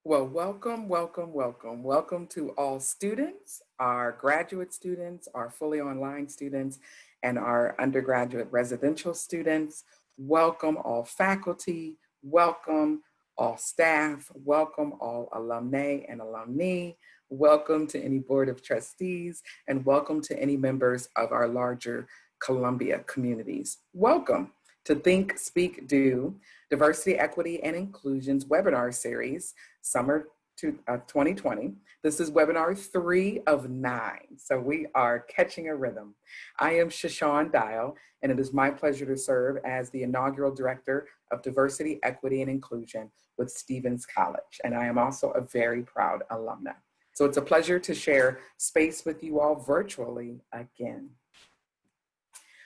Well, welcome to all students, our graduate students, our fully online students, and our undergraduate residential students. Welcome all faculty, welcome all staff, welcome all alumni and alumni, welcome to any board of trustees, and welcome to any members of our larger Columbia communities. Welcome to Think, Speak, Do, Diversity, Equity, and Inclusion's webinar series, Summer 2020. This is webinar 3 of 9, so we are catching a rhythm. I am Shaashawn Dial, and it is my pleasure to serve as the inaugural Director of Diversity, Equity, and Inclusion with Stephens College, and I am also a very proud alumna. So it's a pleasure to share space with you all virtually again.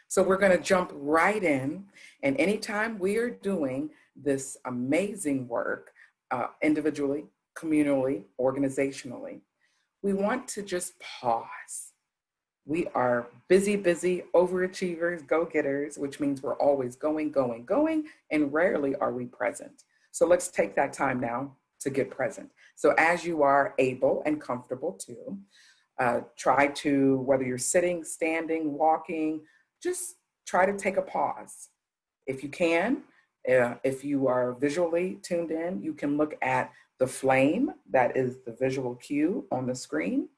So we're going to jump right in, and anytime we are doing this amazing work, individually, communally, organizationally, we want to just pause. We are busy, overachievers, go-getters, which means we're always going, and rarely are we present. So let's take that time now to get present. So as you are able and comfortable to, try to, whether you're sitting, standing, walking, just try to take a pause. If you can, if you are visually tuned in, you can look at the flame, that is the visual cue on the screen.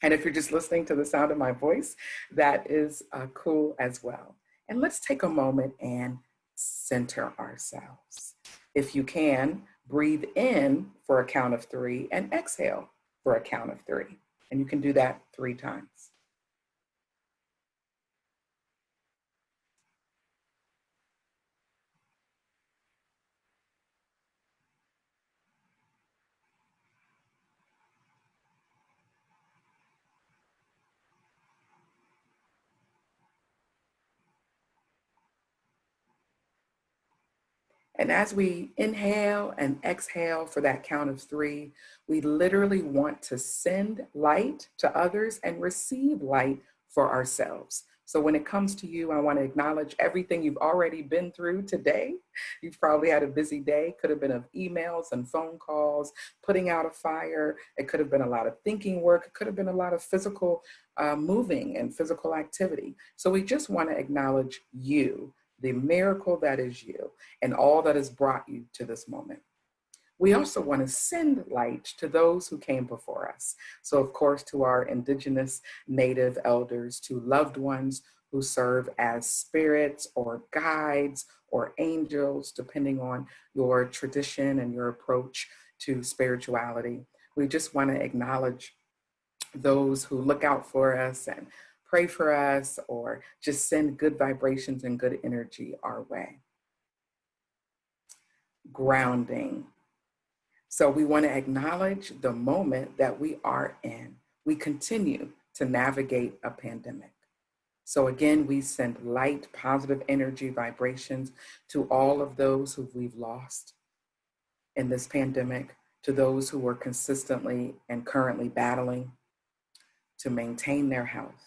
And if you're just listening to the sound of my voice, that is cool as well. And let's take a moment and center ourselves. If you can, breathe in for a count of 3 and exhale for a count of 3. And you can do that 3 times. And as we inhale and exhale for that count of 3, we literally want to send light to others and receive light for ourselves. So when it comes to you, I want to acknowledge everything you've already been through today. You've probably had a busy day. Could have been of emails and phone calls, putting out a fire. It could have been a lot of thinking work. It could have been a lot of physical moving and physical activity. So we just want to acknowledge you, the miracle that is you, and all that has brought you to this moment. We also want to send light to those who came before us. So of course, to our indigenous native elders, to loved ones who serve as spirits or guides or angels, depending on your tradition and your approach to spirituality. We just want to acknowledge those who look out for us and pray for us, or just send good vibrations and good energy our way. Grounding. So we want to acknowledge the moment that we are in. We continue to navigate a pandemic. So again, we send light, positive energy, vibrations to all of those who we've lost in this pandemic, to those who are consistently and currently battling to maintain their health.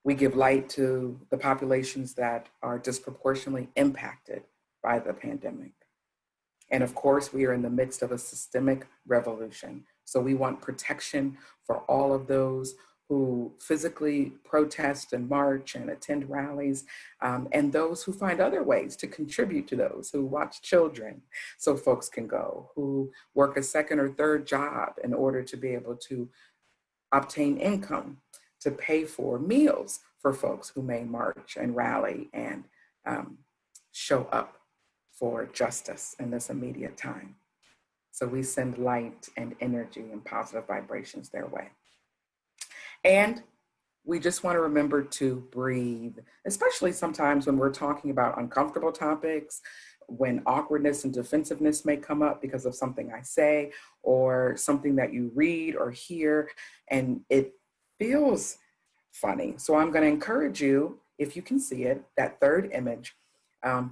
We give light to the populations that are disproportionately impacted by the pandemic. And of course, we are in the midst of a systemic revolution. So we want protection for all of those who physically protest and march and attend rallies, and those who find other ways to contribute to those, who watch children so folks can go, who work a second or third job in order to be able to obtain income to pay for meals for folks who may march and rally and show up for justice in this immediate time. So we send light and energy and positive vibrations their way. And we just want to remember to breathe, especially sometimes when we're talking about uncomfortable topics, when awkwardness and defensiveness may come up because of something I say or something that you read or hear, and it feels funny. So I'm going to encourage you, if you can see it, that third image,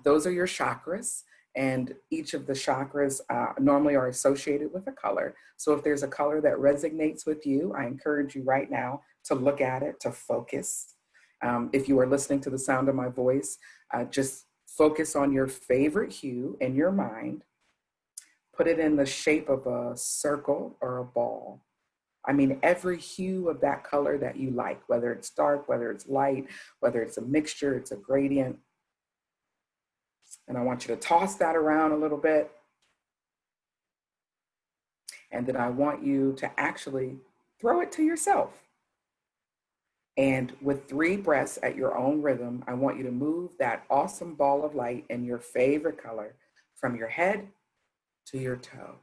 those are your chakras, and each of the chakras normally are associated with a color. So if there's a color that resonates with you, I encourage you right now to look at it, to focus. If you are listening to the sound of my voice, just focus on your favorite hue in your mind. Put it in the shape of a circle or a ball. I mean, every hue of that color that you like, whether it's dark, whether it's light, whether it's a mixture, it's a gradient. And I want you to toss that around a little bit. And then I want you to actually throw it to yourself. And with 3 breaths at your own rhythm, I want you to move that awesome ball of light in your favorite color from your head to your toe.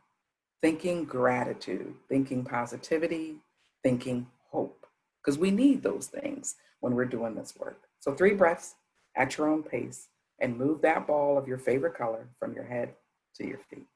Thinking gratitude, thinking positivity, thinking hope, because we need those things when we're doing this work. So 3 breaths at your own pace and move that ball of your favorite color from your head to your feet.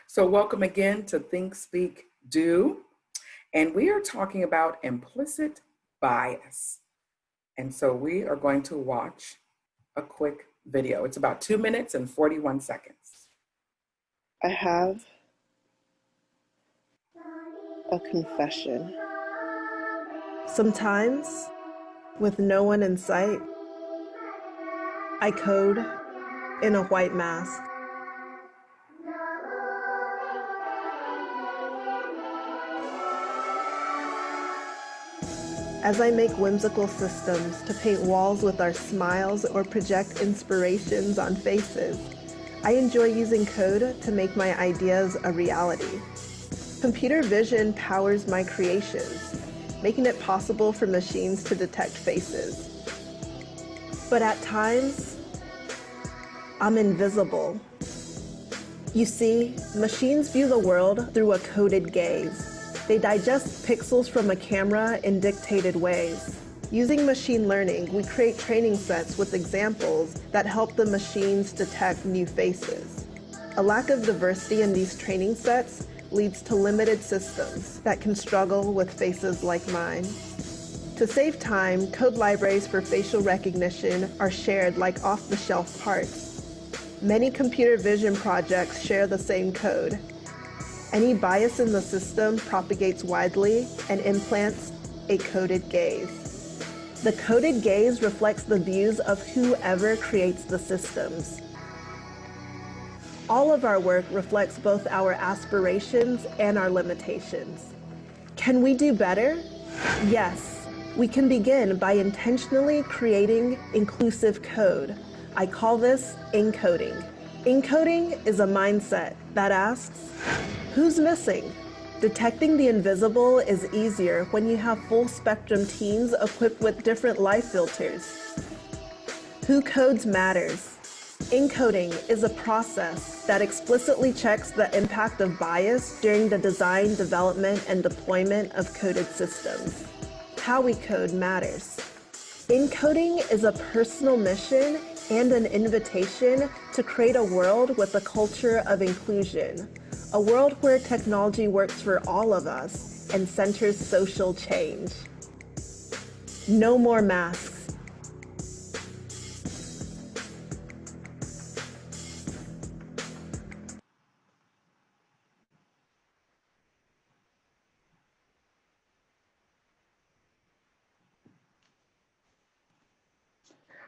So welcome again to Think, Speak, Do. And we are talking about implicit bias. And so we are going to watch a quick video. It's about 2 minutes and 41 seconds. I have a confession. Sometimes, with no one in sight, I code in a white mask. As I make whimsical systems to paint walls with our smiles or project inspirations on faces, I enjoy using code to make my ideas a reality. Computer vision powers my creations, making it possible for machines to detect faces. But at times, I'm invisible. You see, machines view the world through a coded gaze. They digest pixels from a camera in dictated ways. Using machine learning, we create training sets with examples that help the machines detect new faces. A lack of diversity in these training sets leads to limited systems that can struggle with faces like mine. To save time, code libraries for facial recognition are shared like off-the-shelf parts. Many computer vision projects share the same code. Any bias in the system propagates widely and implants a coded gaze. The coded gaze reflects the views of whoever creates the systems. All of our work reflects both our aspirations and our limitations. Can we do better? Yes. We can begin by intentionally creating inclusive code. I call this encoding. Encoding is a mindset that asks, who's missing? Detecting the invisible is easier when you have full spectrum teams equipped with different light filters. Who codes matters. Encoding is a process that explicitly checks the impact of bias during the design, development, and deployment of coded systems. How we code matters. Encoding is a personal mission and an invitation to create a world with a culture of inclusion, a world where technology works for all of us and centers social change. No more masks.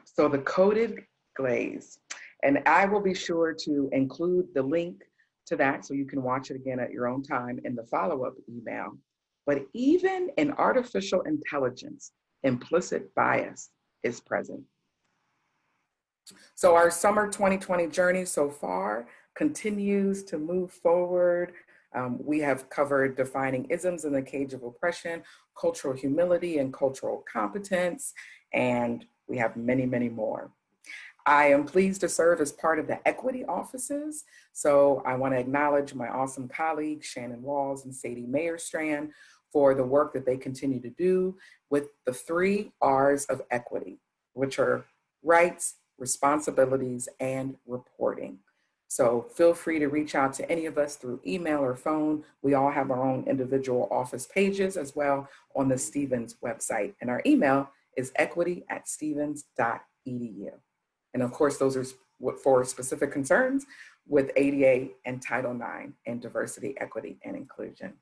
So the coded glaze, and I will be sure to include the link to that so you can watch it again at your own time in the follow-up email. But even in artificial intelligence, implicit bias is present. So our summer 2020 journey so far continues to move forward. We have covered defining isms in the cage of oppression, cultural humility and cultural competence, and we have many, many more. I am pleased to serve as part of the equity offices. So I want to acknowledge my awesome colleagues, Shannon Walls and Sadie Mayerstrand, for the work that they continue to do with the 3 R's of equity, which are rights, responsibilities, and reporting. So feel free to reach out to any of us through email or phone. We all have our own individual office pages as well on the Stephens website. And our email is equity@stephens.edu. And of course, those are for specific concerns with ADA and Title IX and diversity, equity, and inclusion.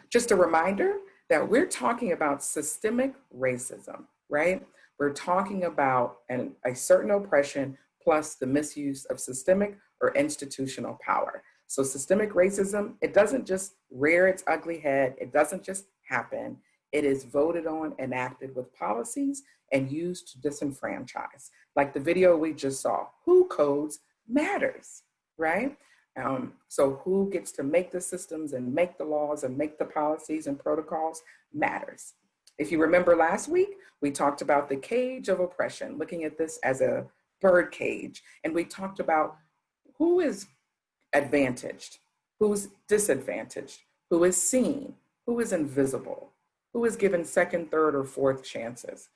Just a reminder that we're talking about systemic racism, right? We're talking about a certain oppression plus the misuse of systemic or institutional power. So systemic racism, it doesn't just rear its ugly head. It doesn't just happen. It is voted on, enacted with policies, and used to disenfranchise. Like the video we just saw, who codes matters, right? So who gets to make the systems and make the laws and make the policies and protocols matters. If you remember last week, we talked about the cage of oppression, looking at this as a bird cage. And we talked about who is advantaged, who's disadvantaged, who is seen, who is invisible, who is given second, third, or fourth chances,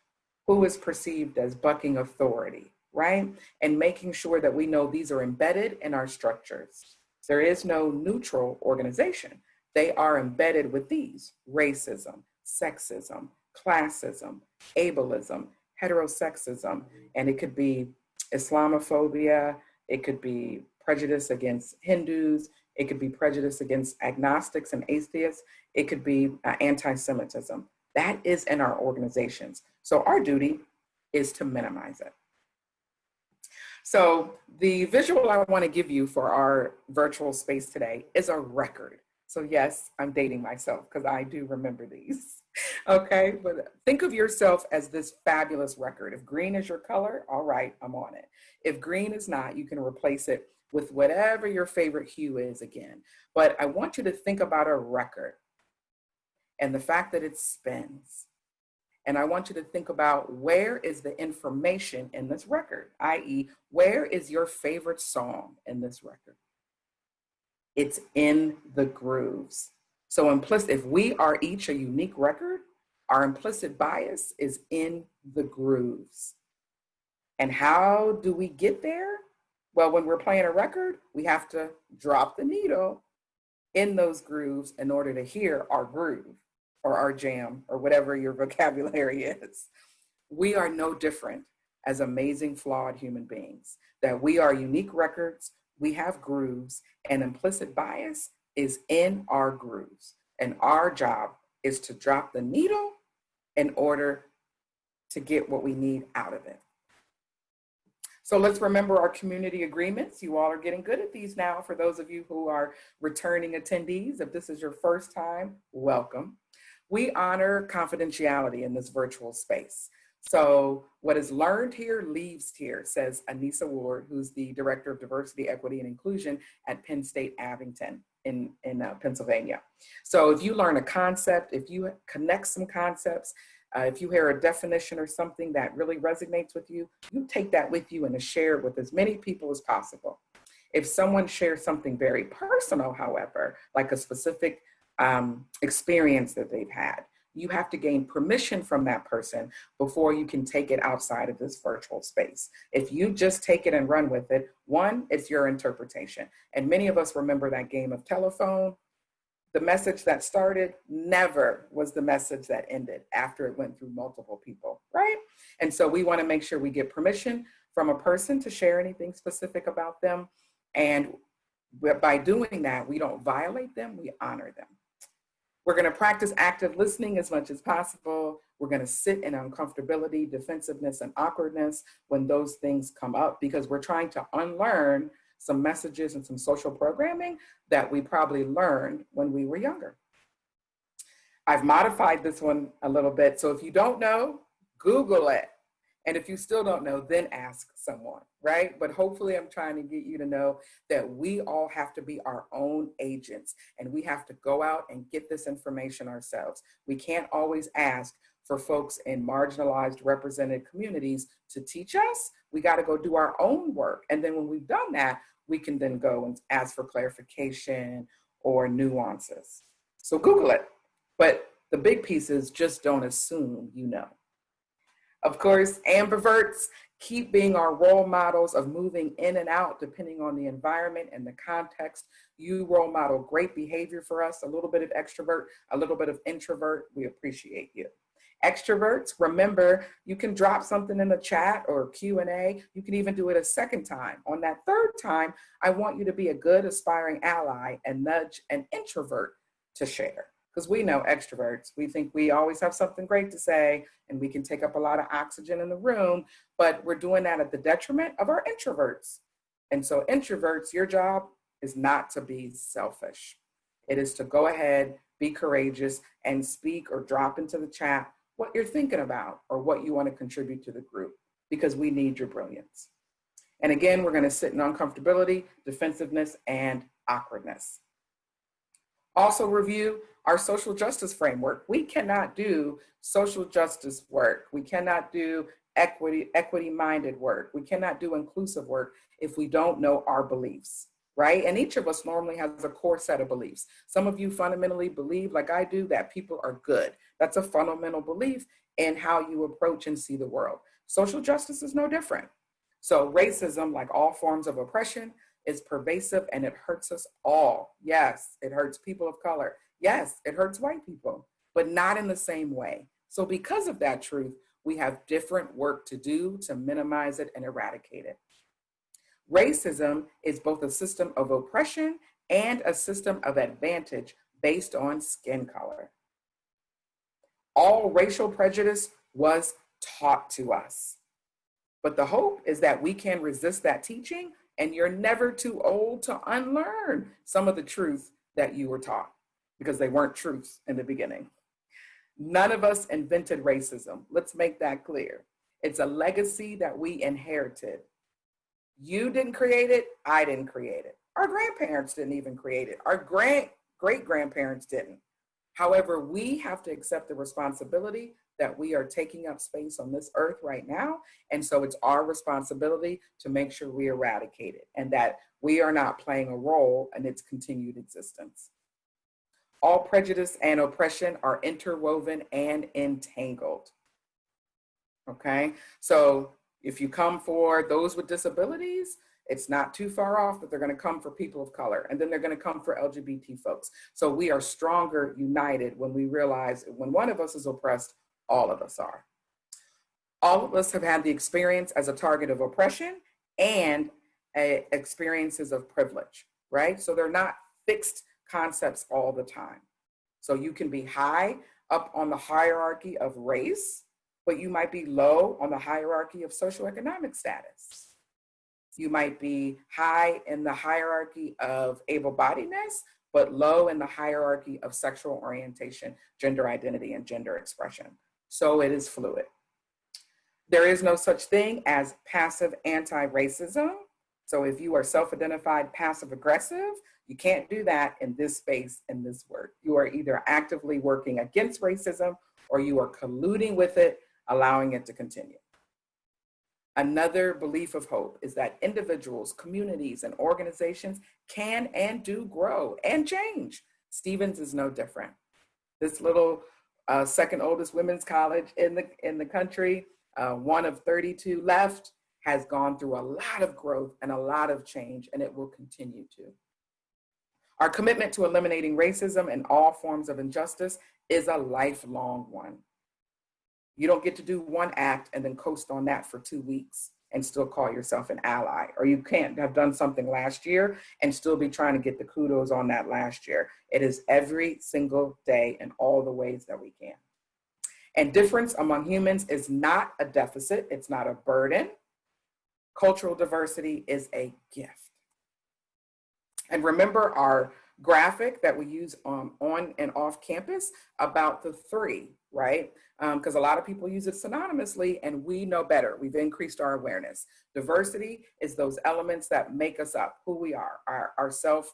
who is perceived as bucking authority, right? And making sure that we know these are embedded in our structures. There is no neutral organization. They are embedded with these: racism, sexism, classism, ableism, heterosexism, and it could be Islamophobia, it could be prejudice against Hindus, it could be prejudice against agnostics and atheists, it could be anti-Semitism. That is in our organizations. So our duty is to minimize it. So the visual I want to give you for our virtual space today is a record. So yes, I'm dating myself because I do remember these. Okay, but think of yourself as this fabulous record. If green is your color, all right, I'm on it. If green is not, you can replace it with whatever your favorite hue is again. But I want you to think about a record and the fact that it spins. And I want you to think about, where is the information in this record? i.e., where is your favorite song in this record? It's in the grooves. So implicit, if we are each a unique record, our implicit bias is in the grooves. And how do we get there? Well, when we're playing a record, we have to drop the needle in those grooves in order to hear our groove or our jam or whatever your vocabulary is. We are no different as amazing, flawed human beings, that we are unique records, we have grooves, and implicit bias is in our grooves. And our job is to drop the needle in order to get what we need out of it. So let's remember our community agreements. You all are getting good at these now. For those of you who are returning attendees, if this is your first time, welcome. We honor confidentiality in this virtual space. So what is learned here leaves here, says Anissa Ward, who's the Director of Diversity, Equity, and Inclusion at Penn State Abington in Pennsylvania. So if you learn a concept, if you connect some concepts, if you hear a definition or something that really resonates with you, you take that with you and share it with as many people as possible. If someone shares something very personal, however, like a specific experience that they've had, you have to gain permission from that person before you can take it outside of this virtual space. If you just take it and run with it, one, it's your interpretation. And many of us remember that game of telephone. The message that started never was the message that ended after it went through multiple people, right? And so we want to make sure we get permission from a person to share anything specific about them. And by doing that, we don't violate them, we honor them. We're going to practice active listening as much as possible. We're going to sit in uncomfortability, defensiveness, and awkwardness when those things come up, because we're trying to unlearn some messages and some social programming that we probably learned when we were younger. I've modified this one a little bit. So if you don't know, Google it. And if you still don't know, then ask someone, right? But hopefully I'm trying to get you to know that we all have to be our own agents, and we have to go out and get this information ourselves. We can't always ask for folks in marginalized represented communities to teach us. We got to go do our own work. And then when we've done that, we can then go and ask for clarification or nuances. So Google it. But the big piece is just don't assume you know. Of course, ambiverts keep being our role models of moving in and out depending on the environment and the context. You role model great behavior for us, a little bit of extrovert, a little bit of introvert. We appreciate you. Extroverts, remember, you can drop something in the chat or Q&A. You can even do it a second time. On that third time, I want you to be a good aspiring ally and nudge an introvert to share. Because we know extroverts, we think we always have something great to say and we can take up a lot of oxygen in the room, but we're doing that at the detriment of our introverts. And so introverts, your job is not to be selfish. It is to go ahead, be courageous, and speak or drop into the chat what you're thinking about or what you want to contribute to the group, because we need your brilliance. And again, we're going to sit in uncomfortability, defensiveness, and awkwardness. Also review our social justice framework. We cannot do social justice work. We cannot do equity-minded work. We cannot do inclusive work if we don't know our beliefs, right? And each of us normally has a core set of beliefs. Some of you fundamentally believe, like I do, that people are good. That's a fundamental belief in how you approach and see the world. Social justice is no different. So racism, like all forms of oppression, is pervasive and it hurts us all. Yes, it hurts people of color. Yes, it hurts white people, but not in the same way. So because of that truth, we have different work to do to minimize it and eradicate it. Racism is both a system of oppression and a system of advantage based on skin color. All racial prejudice was taught to us. But the hope is that we can resist that teaching, and you're never too old to unlearn some of the truth that you were taught, because they weren't truths in the beginning. None of us invented racism. Let's make that clear. It's a legacy that we inherited. You didn't create it. I didn't create it. Our grandparents didn't even create it. Our great-grandparents didn't. However, we have to accept the responsibility that we are taking up space on this earth right now. And so it's our responsibility to make sure we eradicate it and that we are not playing a role in its continued existence. All prejudice and oppression are interwoven and entangled. Okay, so if you come for those with disabilities, it's not too far off that they're going to come for people of color, and then they're going to come for LGBT folks. So we are stronger united when we realize when one of us is oppressed, all of us are. All of us have had the experience as a target of oppression and experiences of privilege, right? So they're not fixed concepts all the time. So you can be high up on the hierarchy of race, but you might be low on the hierarchy of socioeconomic status. You might be high in the hierarchy of able-bodiedness, but low in the hierarchy of sexual orientation, gender identity, and gender expression. So it is fluid. There is no such thing as passive anti-racism. So if you are self-identified passive-aggressive, you can't do that in this space, in this work. You are either actively working against racism or you are colluding with it, allowing it to continue. Another belief of hope is that individuals, communities, and organizations can and do grow and change. Stephens is no different. This little second oldest women's college in the country, one of 32 left, has gone through a lot of growth and a lot of change, and it will continue to. Our commitment to eliminating racism and all forms of injustice is a lifelong one. You don't get to do one act and then coast on that for 2 weeks and still call yourself an ally. Or you can't have done something last year and still be trying to get the kudos on that last year. It is every single day in all the ways that we can. And difference among humans is not a deficit. It's not a burden. Cultural diversity is a gift. And remember our graphic that we use on and off campus about the three, right? Because a lot of people use it synonymously and we know better. We've increased our awareness. Diversity is those elements that make us up, who we are, our self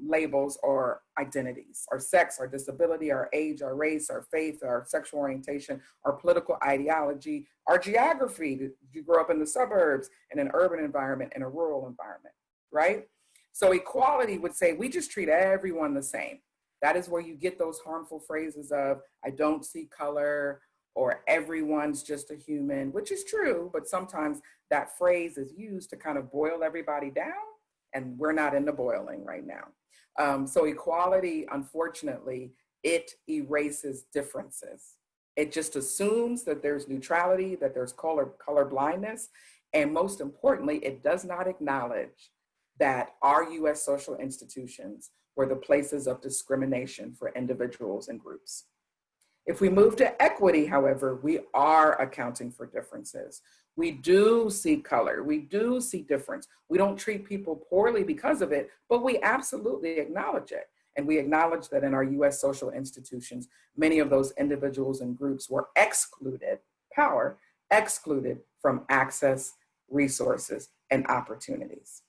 labels or identities, our sex, our disability, our age, our race, our faith, our sexual orientation, our political ideology, our geography. Did you grow up in the suburbs, in an urban environment, in a rural environment, right? So equality would say we just treat everyone the same. That is where you get those harmful phrases of, I don't see color, or everyone's just a human, which is true, but sometimes that phrase is used to kind of boil everybody down, and we're not in the boiling right now. So equality, unfortunately, it erases differences. It just assumes that there's neutrality, that there's color blindness, and most importantly, it does not acknowledge that our US social institutions were the places of discrimination for individuals and groups. If we move to equity, however, we are accounting for differences. We do see color, we do see difference. We don't treat people poorly because of it, but we absolutely acknowledge it. And we acknowledge that in our US social institutions, many of those individuals and groups were excluded from access, resources, and opportunities.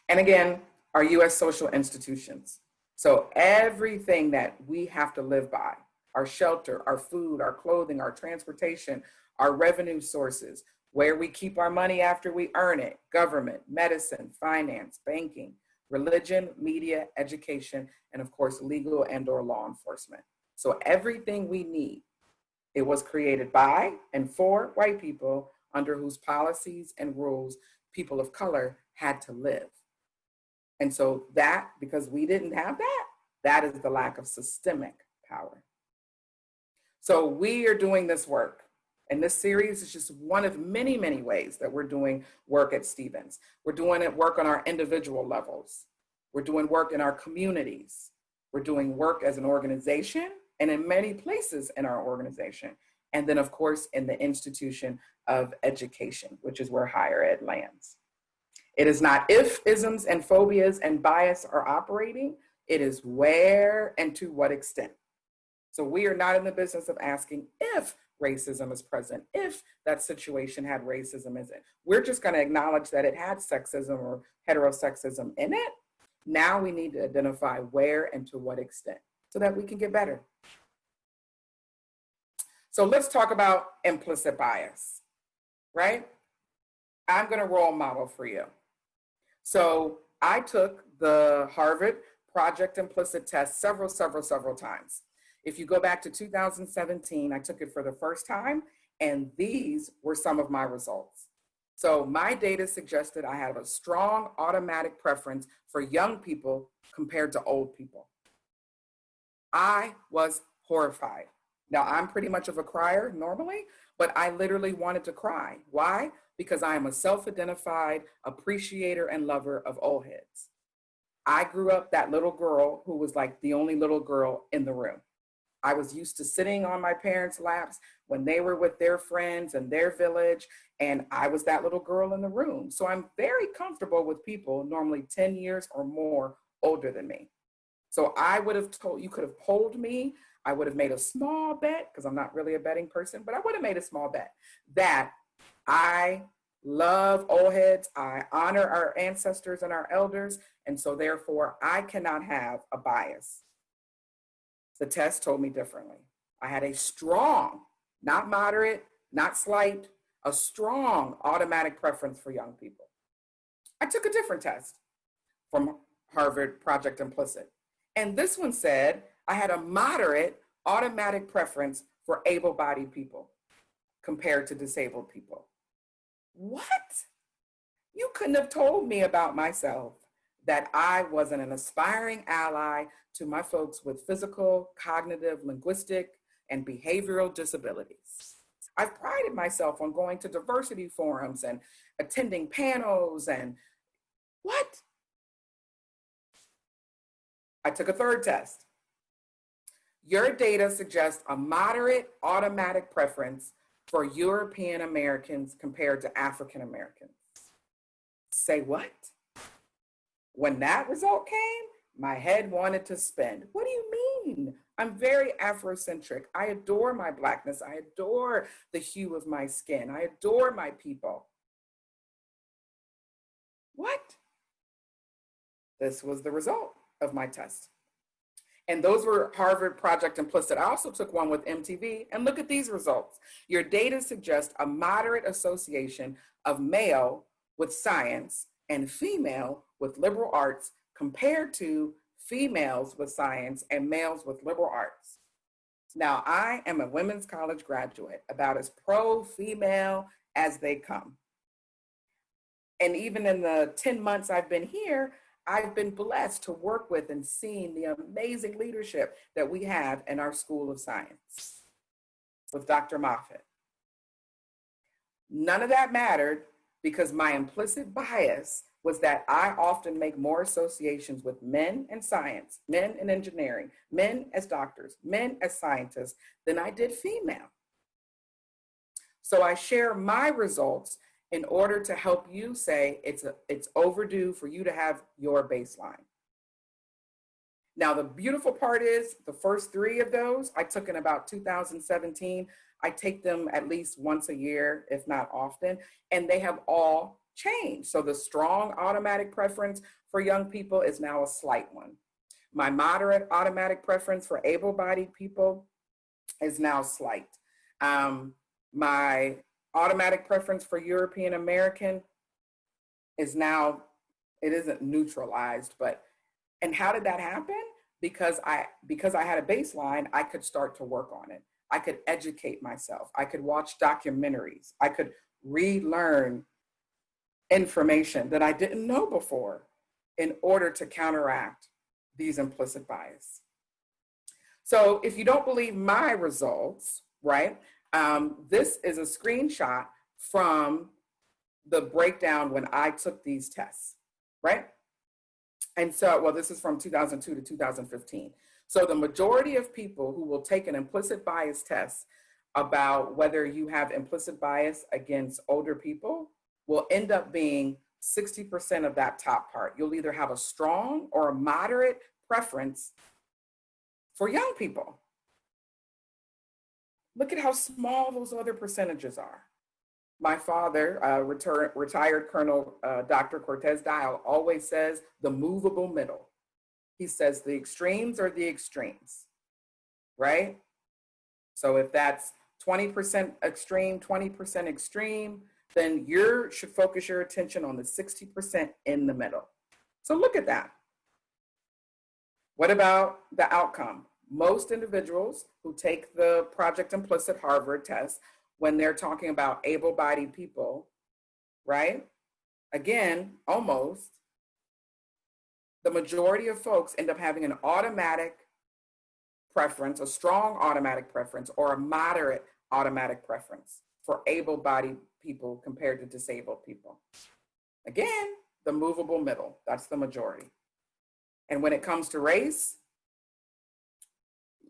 And again, our US social institutions. So everything that we have to live by, our shelter, our food, our clothing, our transportation, our revenue sources, where we keep our money after we earn it, government, medicine, finance, banking, religion, media, education, and of course, legal and/or law enforcement. So everything we need, it was created by and for white people under whose policies and rules people of color had to live. And so that, because we didn't have that, that is the lack of systemic power. So we are doing this work. And this series is just one of many, many ways that we're doing work at Stephens. We're doing it work on our individual levels. We're doing work in our communities. We're doing work as an organization and in many places in our organization. And then of course, in the institution of education, which is where higher ed lands. It is not if isms and phobias and bias are operating, it is where and to what extent. So we are not in the business of asking if racism is present, if that situation had racism in it. We're just going to acknowledge that it had sexism or heterosexism in it. Now we need to identify where and to what extent so that we can get better. So let's talk about implicit bias, right? I'm going to role model for you. So I took the Harvard Project Implicit test several times. If you go back to 2017, I took it for the first time, and these were some of my results. So my data suggested I have a strong automatic preference for young people compared to old people. I was horrified. Now, I'm pretty much of a crier normally, but I literally wanted to cry. Why? Because I am a self-identified appreciator and lover of old heads. I grew up that little girl who was like the only little girl in the room. I was used to sitting on my parents' laps when they were with their friends and their village, and I was that little girl in the room. So I'm very comfortable with people normally 10 years or more older than me. So I would have told, you could have polled me, I would have made a small bet, because I'm not really a betting person, but I would have made a small bet that I love old heads, I honor our ancestors and our elders, and so therefore I cannot have a bias. The test told me differently. I had a strong, not moderate, not slight, a strong automatic preference for young people. I took a different test from Harvard Project Implicit. And this one said I had a moderate automatic preference for able-bodied people compared to disabled people. What? You couldn't have told me about myself that I wasn't an aspiring ally to my folks with physical, cognitive, linguistic, and behavioral disabilities. I've prided myself on going to diversity forums and attending panels and what? I took a third test. Your data suggests a moderate automatic preference for European Americans compared to African Americans. Say what? When that result came, my head wanted to spin. What do you mean? I'm very Afrocentric. I adore my Blackness. I adore the hue of my skin. I adore my people. What? This was the result of my test. And those were Harvard Project Implicit. I also took one with MTV, and look at these results. Your data suggests a moderate association of male with science and female with liberal arts compared to females with science and males with liberal arts. Now, I am a women's college graduate, about as pro-female as they come. And even in the 10 months I've been here, I've been blessed to work with and seen the amazing leadership that we have in our School of Science with Dr. Moffitt. None of that mattered because my implicit bias was that I often make more associations with men in science, men in engineering, men as doctors, men as scientists than I did female. So I share my results in order to help you say it's overdue for you to have your baseline. Now, the beautiful part is the first 3 of those I took in about 2017. I take them at least once a year, if not often, and they have all changed. So the strong automatic preference for young people is now a slight one. My moderate automatic preference for able-bodied people is now slight. My automatic preference for European American is now, it isn't neutralized, but, and how did that happen? Because I had a baseline, I could start to work on it. I could educate myself. I could watch documentaries. I could relearn information that I didn't know before in order to counteract these implicit bias. So if you don't believe my results, right, this is a screenshot from the breakdown when I took these tests, right? And so, well, this is from 2002 to 2015. So the majority of people who will take an implicit bias test about whether you have implicit bias against older people will end up being 60% of that top part. You'll either have a strong or a moderate preference for young people. Look at how small those other percentages are. My father, retired Colonel Dr. Cortez Dial, always says the movable middle. He says the extremes are the extremes, right? So if that's 20% extreme, 20% extreme, then you should focus your attention on the 60% in the middle. So look at that. What about the outcome? Most individuals who take the Project Implicit Harvard test, when they're talking about able-bodied people, right? Again, almost, the majority of folks end up having an automatic preference, a strong automatic preference, or a moderate automatic preference for able-bodied people compared to disabled people. Again, the movable middle, that's the majority. And when it comes to race,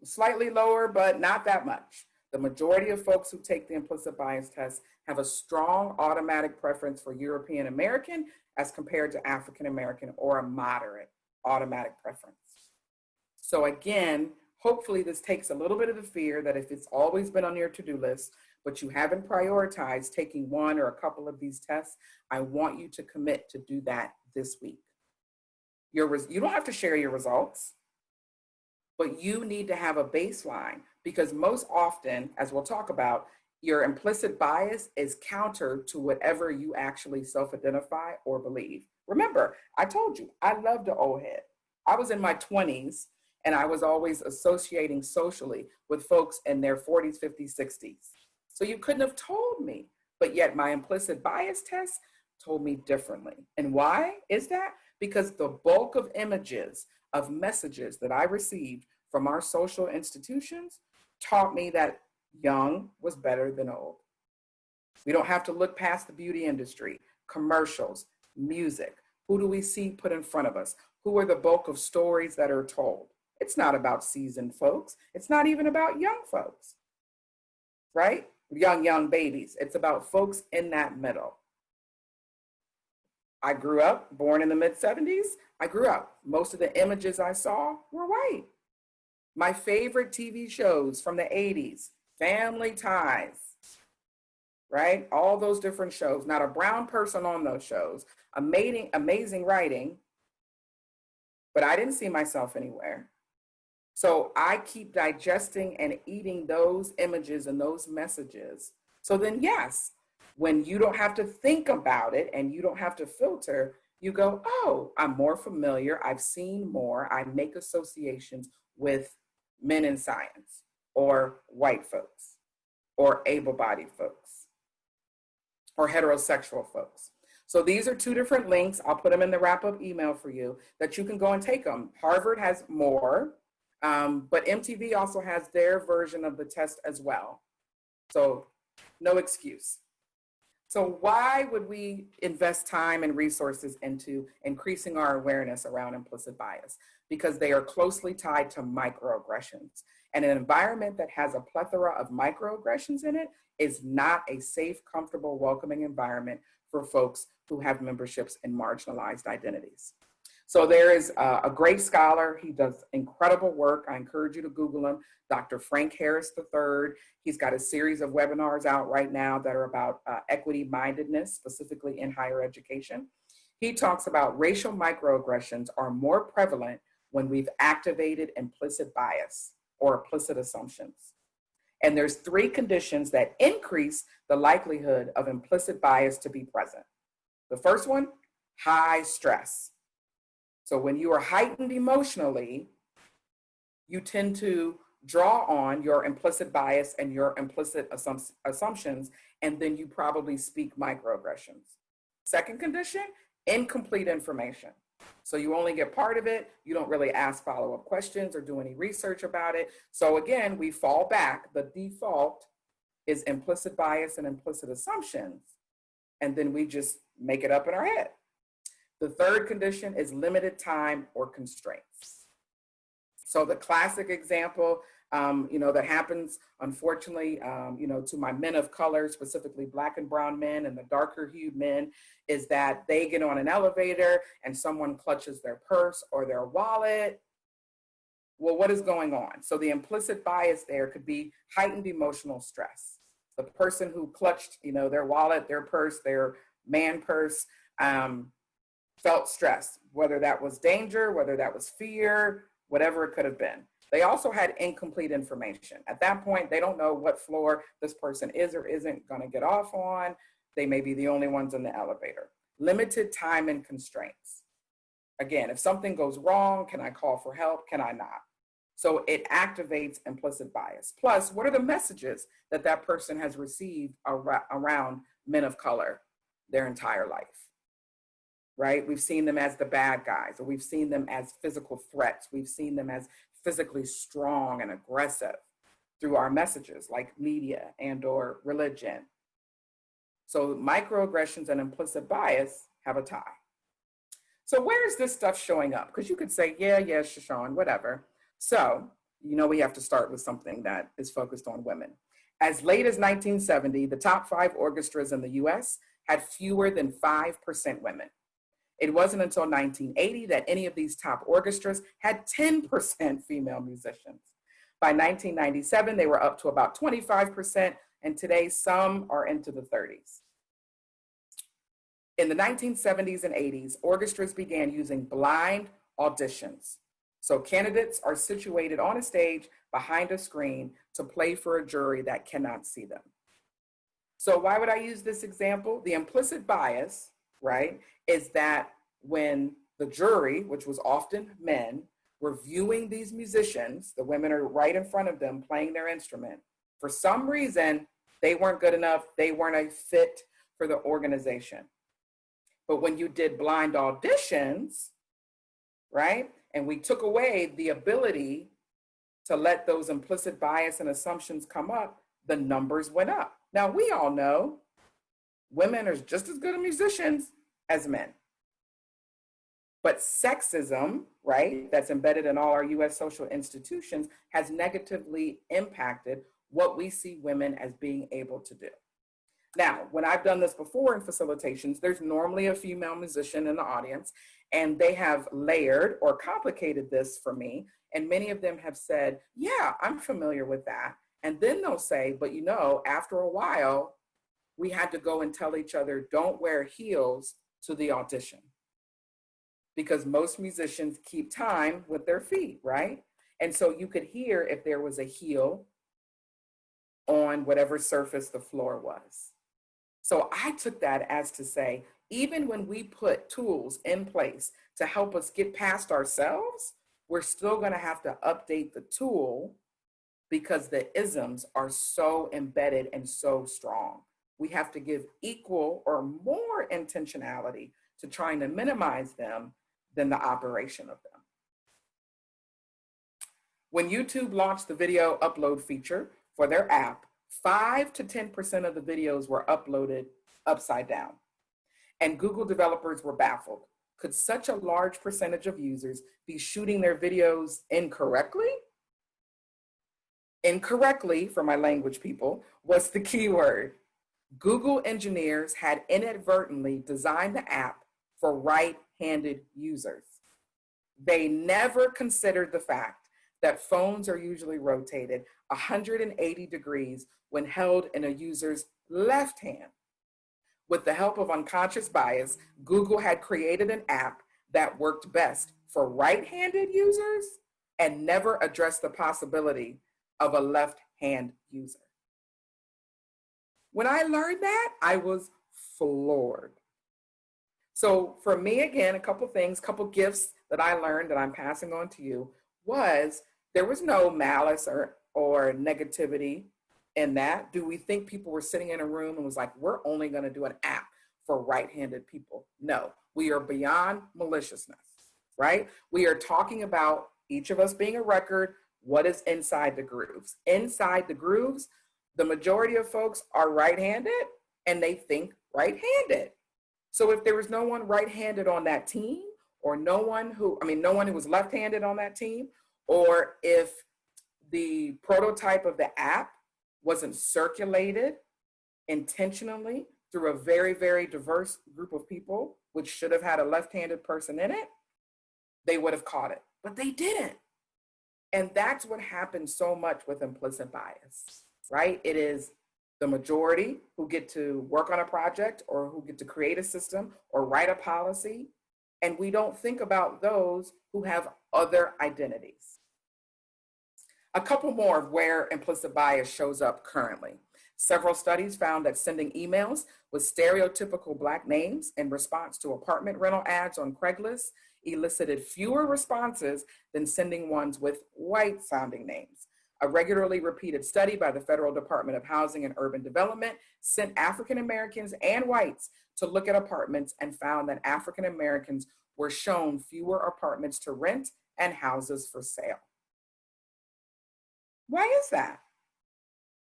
slightly lower, but not that much. The majority of folks who take the implicit bias test have a strong automatic preference for European American as compared to African American, or a moderate automatic preference. So again, hopefully this takes a little bit of the fear that if it's always been on your to-do list, but you haven't prioritized taking one or a couple of these tests, I want you to commit to do that this week. You don't have to share your results, but you need to have a baseline, because most often, as we'll talk about, your implicit bias is counter to whatever you actually self-identify or believe. Remember, I told you, I loved the old head. I was in my 20s and I was always associating socially with folks in their 40s, 50s, 60s. So you couldn't have told me, but yet my implicit bias test told me differently. And why is that? Because the bulk of images, of messages that I received from our social institutions taught me that young was better than old. We don't have to look past the beauty industry, commercials, music. Who do we see put in front of us? Who are the bulk of stories that are told? It's not about seasoned folks. It's not even about young folks, right? Young babies. It's about folks in that middle. I grew up, born in the mid-70s. I grew up. Most of the images I saw were white. My favorite TV shows from the 80s, Family Ties, right? All those different shows. Not a brown person on those shows. Amazing writing, but I didn't see myself anywhere. So I keep digesting and eating those images and those messages. So then, yes, when you don't have to think about it and you don't have to filter, you go, oh, I'm more familiar. I've seen more. I make associations with men in science. or white folks, or able-bodied folks, or heterosexual folks. So these are two different links. I'll put them in the wrap-up email for you that you can go and take them. Harvard has more, but MTV also has their version of the test as well. So no excuse. So why would we invest time and resources into increasing our awareness around implicit bias? Because they are closely tied to microaggressions. And an environment that has a plethora of microaggressions in it is not a safe, comfortable, welcoming environment for folks who have memberships in marginalized identities. So there is a great scholar. He does incredible work. I encourage you to Google him, Dr. Frank Harris III. He's got a series of webinars out right now that are about equity mindedness, specifically in higher education. He talks about racial microaggressions are more prevalent when we've activated implicit bias or implicit assumptions. And there's 3 conditions that increase the likelihood of implicit bias to be present. The first one, high stress. So when you are heightened emotionally, you tend to draw on your implicit bias and your implicit assumptions, and then you probably speak microaggressions. Second condition, incomplete information. So you only get part of it. You don't really ask follow-up questions or do any research about it. So again, we fall back. The default is implicit bias and implicit assumptions, and then we just make it up in our head. The third condition is limited time or constraints. So the classic example, that happens, unfortunately, to my men of color, specifically Black and brown men and the darker hued men, is that they get on an elevator and someone clutches their purse or their wallet. Well, what is going on? So the implicit bias there could be heightened emotional stress. The person who clutched, their wallet, their purse, their man purse, felt stress, whether that was danger, whether that was fear, whatever it could have been. They also had incomplete information. At that point, they don't know what floor this person is or isn't going to get off on. They may be the only ones in the elevator. Limited time and constraints. Again, if something goes wrong, can I call for help? Can I not? So it activates implicit bias. Plus, what are the messages that that person has received around men of color their entire life? Right? We've seen them as the bad guys, or we've seen them as physical threats. We've seen them as physically strong and aggressive through our messages like media and or religion. So microaggressions and implicit bias have a tie. So where is this stuff showing up? Because you could say, yeah, Shaashawn, whatever. So, we have to start with something that is focused on women. As late as 1970, the top 5 orchestras in the US had fewer than 5% women. It wasn't until 1980 that any of these top orchestras had 10% female musicians. By 1997, they were up to about 25%, and today some are into the 30s. In the 1970s and 80s, orchestras began using blind auditions. So candidates are situated on a stage behind a screen to play for a jury that cannot see them. So why would I use this example? The implicit bias, right, is that when the jury, which was often men, were viewing these musicians, the women are right in front of them playing their instrument. For some reason, they weren't good enough. They weren't a fit for the organization. But when you did blind auditions, right, and we took away the ability to let those implicit bias and assumptions come up, the numbers went up. Now, we all know women are just as good at musicians as men. But sexism, right, that's embedded in all our US social institutions has negatively impacted what we see women as being able to do. Now, when I've done this before in facilitations, there's normally a female musician in the audience, and they have layered or complicated this for me. And many of them have said, yeah, I'm familiar with that. And then they'll say, but after a while, we had to go and tell each other, don't wear heels to the audition. Because most musicians keep time with their feet, right? And so you could hear if there was a heel on whatever surface the floor was. So I took that as to say, even when we put tools in place to help us get past ourselves, we're still going to have to update the tool because the isms are so embedded and so strong. We have to give equal or more intentionality to trying to minimize them than the operation of them. When YouTube launched the video upload feature for their app, 5 to 10% of the videos were uploaded upside down. And Google developers were baffled. Could such a large percentage of users be shooting their videos incorrectly? Incorrectly, for my language people, was the key word. Google engineers had inadvertently designed the app for right-handed users. They never considered the fact that phones are usually rotated 180 degrees when held in a user's left hand. With the help of unconscious bias, Google had created an app that worked best for right-handed users and never addressed the possibility of a left-hand user. When I learned that, I was floored. So for me, again, a couple things, couple gifts that I learned that I'm passing on to you was there was no malice or negativity in that. Do we think people were sitting in a room and was like, we're only going to do an app for right-handed people? No, we are beyond maliciousness, right? We are talking about each of us being a record. What is inside the grooves? Inside the grooves, the majority of folks are right-handed and they think right-handed. So if there was no one right-handed on that team, or no one who was left-handed on that team, or if the prototype of the app wasn't circulated intentionally through a very, very diverse group of people, which should have had a left-handed person in it, they would have caught it, but they didn't. And that's what happens so much with implicit bias, right? It is the majority who get to work on a project or who get to create a system or write a policy, and we don't think about those who have other identities. A couple more of where implicit bias shows up currently. Several studies found that sending emails with stereotypical Black names in response to apartment rental ads on Craigslist elicited fewer responses than sending ones with white-sounding names. A regularly repeated study by the Federal Department of Housing and Urban Development sent African Americans and whites to look at apartments and found that African Americans were shown fewer apartments to rent and houses for sale. Why is that?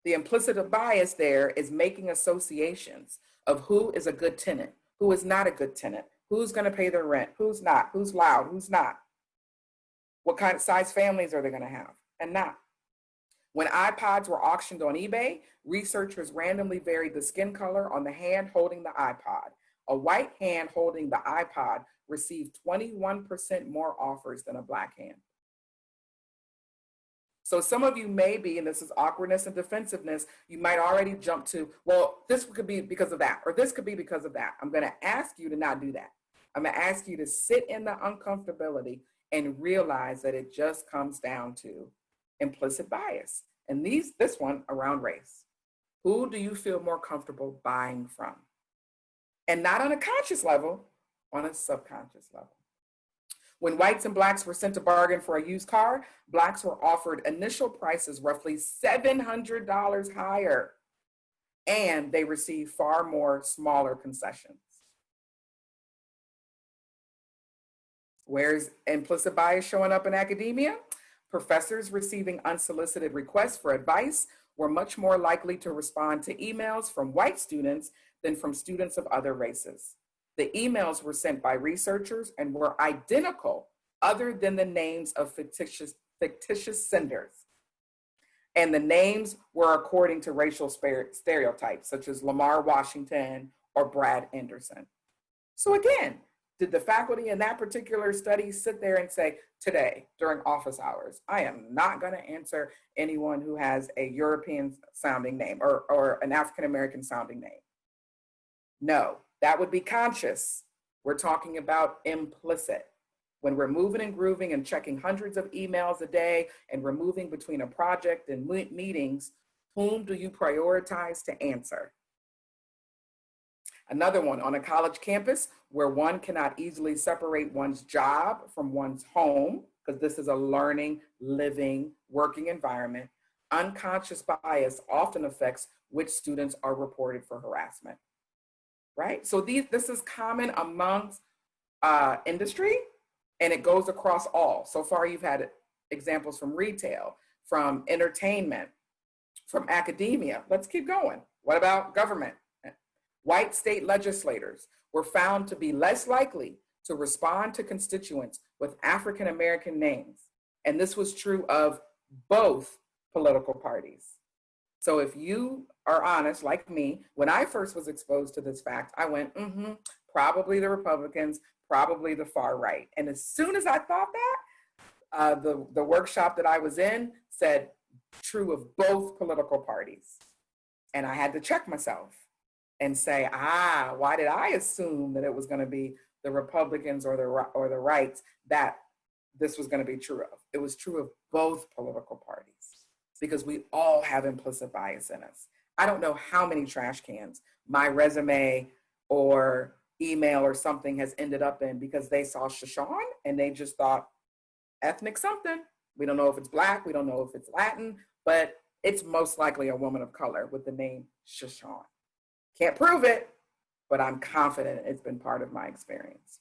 The implicit bias there is making associations of who is a good tenant, who is not a good tenant, who's going to pay their rent, who's not, who's loud, who's not. What kind of size families are they going to have and not? When iPods were auctioned on eBay, researchers randomly varied the skin color on the hand holding the iPod. A white hand holding the iPod received 21% more offers than a Black hand. So some of you may be, and this is awkwardness and defensiveness, you might already jump to, well, this could be because of that, or this could be because of that. I'm going to ask you to not do that. I'm going to ask you to sit in the uncomfortability and realize that it just comes down to implicit bias. And this one around race. Who do you feel more comfortable buying from? And not on a conscious level, on a subconscious level. When whites and Blacks were sent to bargain for a used car, Blacks were offered initial prices roughly $700 higher, and they received far more smaller concessions. Where's implicit bias showing up in academia? Professors receiving unsolicited requests for advice were much more likely to respond to emails from white students than from students of other races. The emails were sent by researchers and were identical other than the names of fictitious senders. And the names were according to racial stereotypes, such as Lamar Washington or Brad Anderson. So again, did the faculty in that particular study sit there and say, today, during office hours, I am not going to answer anyone who has a European sounding name or an African American sounding name? No, that would be conscious. We're talking about implicit. When we're moving and grooving and checking hundreds of emails a day and we're moving between a project and meetings, whom do you prioritize to answer? Another one, on a college campus where one cannot easily separate one's job from one's home, because this is a learning, living, working environment, unconscious bias often affects which students are reported for harassment, right? So this is common amongst industry, and it goes across all. So far, you've had examples from retail, from entertainment, from academia. Let's keep going. What about government? White state legislators were found to be less likely to respond to constituents with African American names. And this was true of both political parties. So if you are honest, like me, when I first was exposed to this fact, I went, probably the Republicans, probably the far right. And as soon as I thought that, the workshop that I was in said true of both political parties. And I had to check myself and say, why did I assume that it was going to be the Republicans or the rights that this was going to be true of? It was true of both political parties because we all have implicit bias in us. I don't know how many trash cans my resume or email or something has ended up in because they saw Shaashawn and they just thought ethnic something. We don't know if it's Black, we don't know if it's Latin, but it's most likely a woman of color with the name Shaashawn. Can't prove it, but I'm confident it's been part of my experience.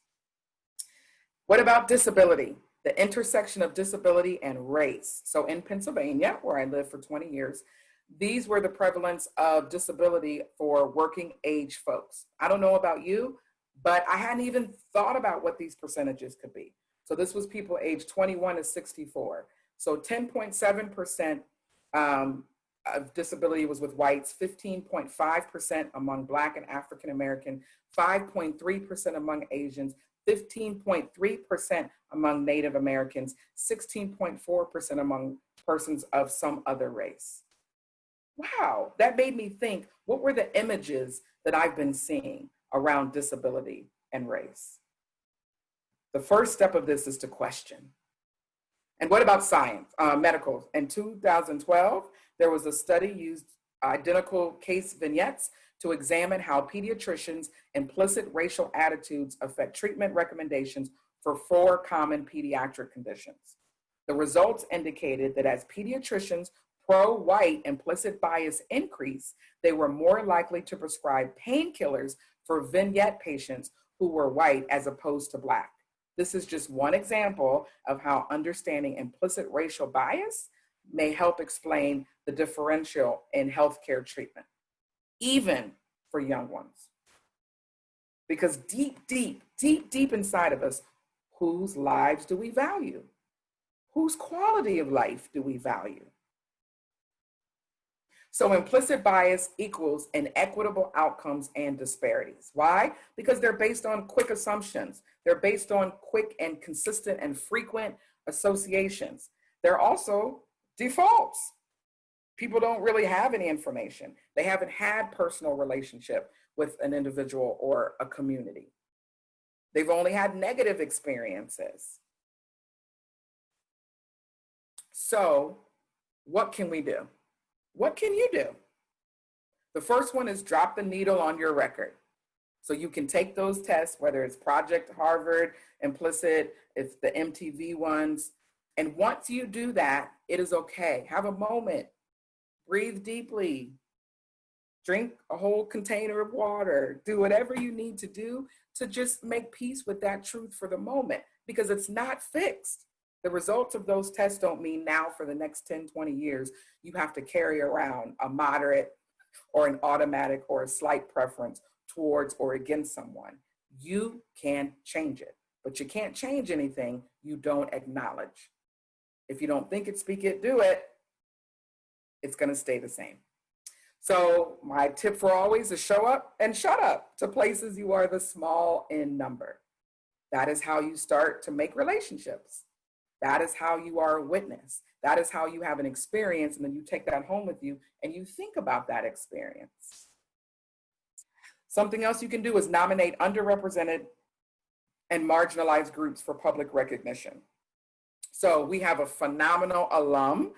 What about disability? The intersection of disability and race. So in Pennsylvania, where I lived for 20 years, these were the prevalence of disability for working age folks. I don't know about you, but I hadn't even thought about what these percentages could be. So this was people aged 21 to 64. So 10.7% of disability was with whites, 15.5% among Black and African American, 5.3% among Asians, 15.3% among Native Americans, 16.4% among persons of some other race. Wow, that made me think, what were the images that I've been seeing around disability and race? The first step of this is to question. And what about science, medical? In 2012, there was a study used identical case vignettes to examine how pediatricians' implicit racial attitudes affect treatment recommendations for 4 common pediatric conditions. The results indicated that as pediatricians' pro-white implicit bias increased, they were more likely to prescribe painkillers for vignette patients who were white as opposed to Black. This is just one example of how understanding implicit racial bias may help explain the differential in healthcare treatment, even for young ones. Because deep inside of us, whose lives do we value? Whose quality of life do we value? So implicit bias equals inequitable outcomes and disparities. Why? Because they're based on quick assumptions. They're based on quick and consistent and frequent associations. They're also defaults. People don't really have any information. They haven't had personal relationship with an individual or a community. They've only had negative experiences. So what can we do? What can you do? The first one is drop the needle on your record. So you can take those tests, whether it's Project Harvard, Implicit, it's the MTV ones. And once you do that, it is okay. Have a moment, breathe deeply, drink a whole container of water, do whatever you need to do to just make peace with that truth for the moment, because it's not fixed. The results of those tests don't mean now for the next 10, 20 years, you have to carry around a moderate or an automatic or a slight preference towards or against someone. You can change it, but you can't change anything you don't acknowledge. If you don't think it, speak it, do it, it's gonna stay the same. So my tip for always is show up and shut up to places you are the small in number. That is how you start to make relationships. That is how you are a witness. That is how you have an experience, and then you take that home with you and you think about that experience. Something else you can do is nominate underrepresented and marginalized groups for public recognition. So we have a phenomenal alum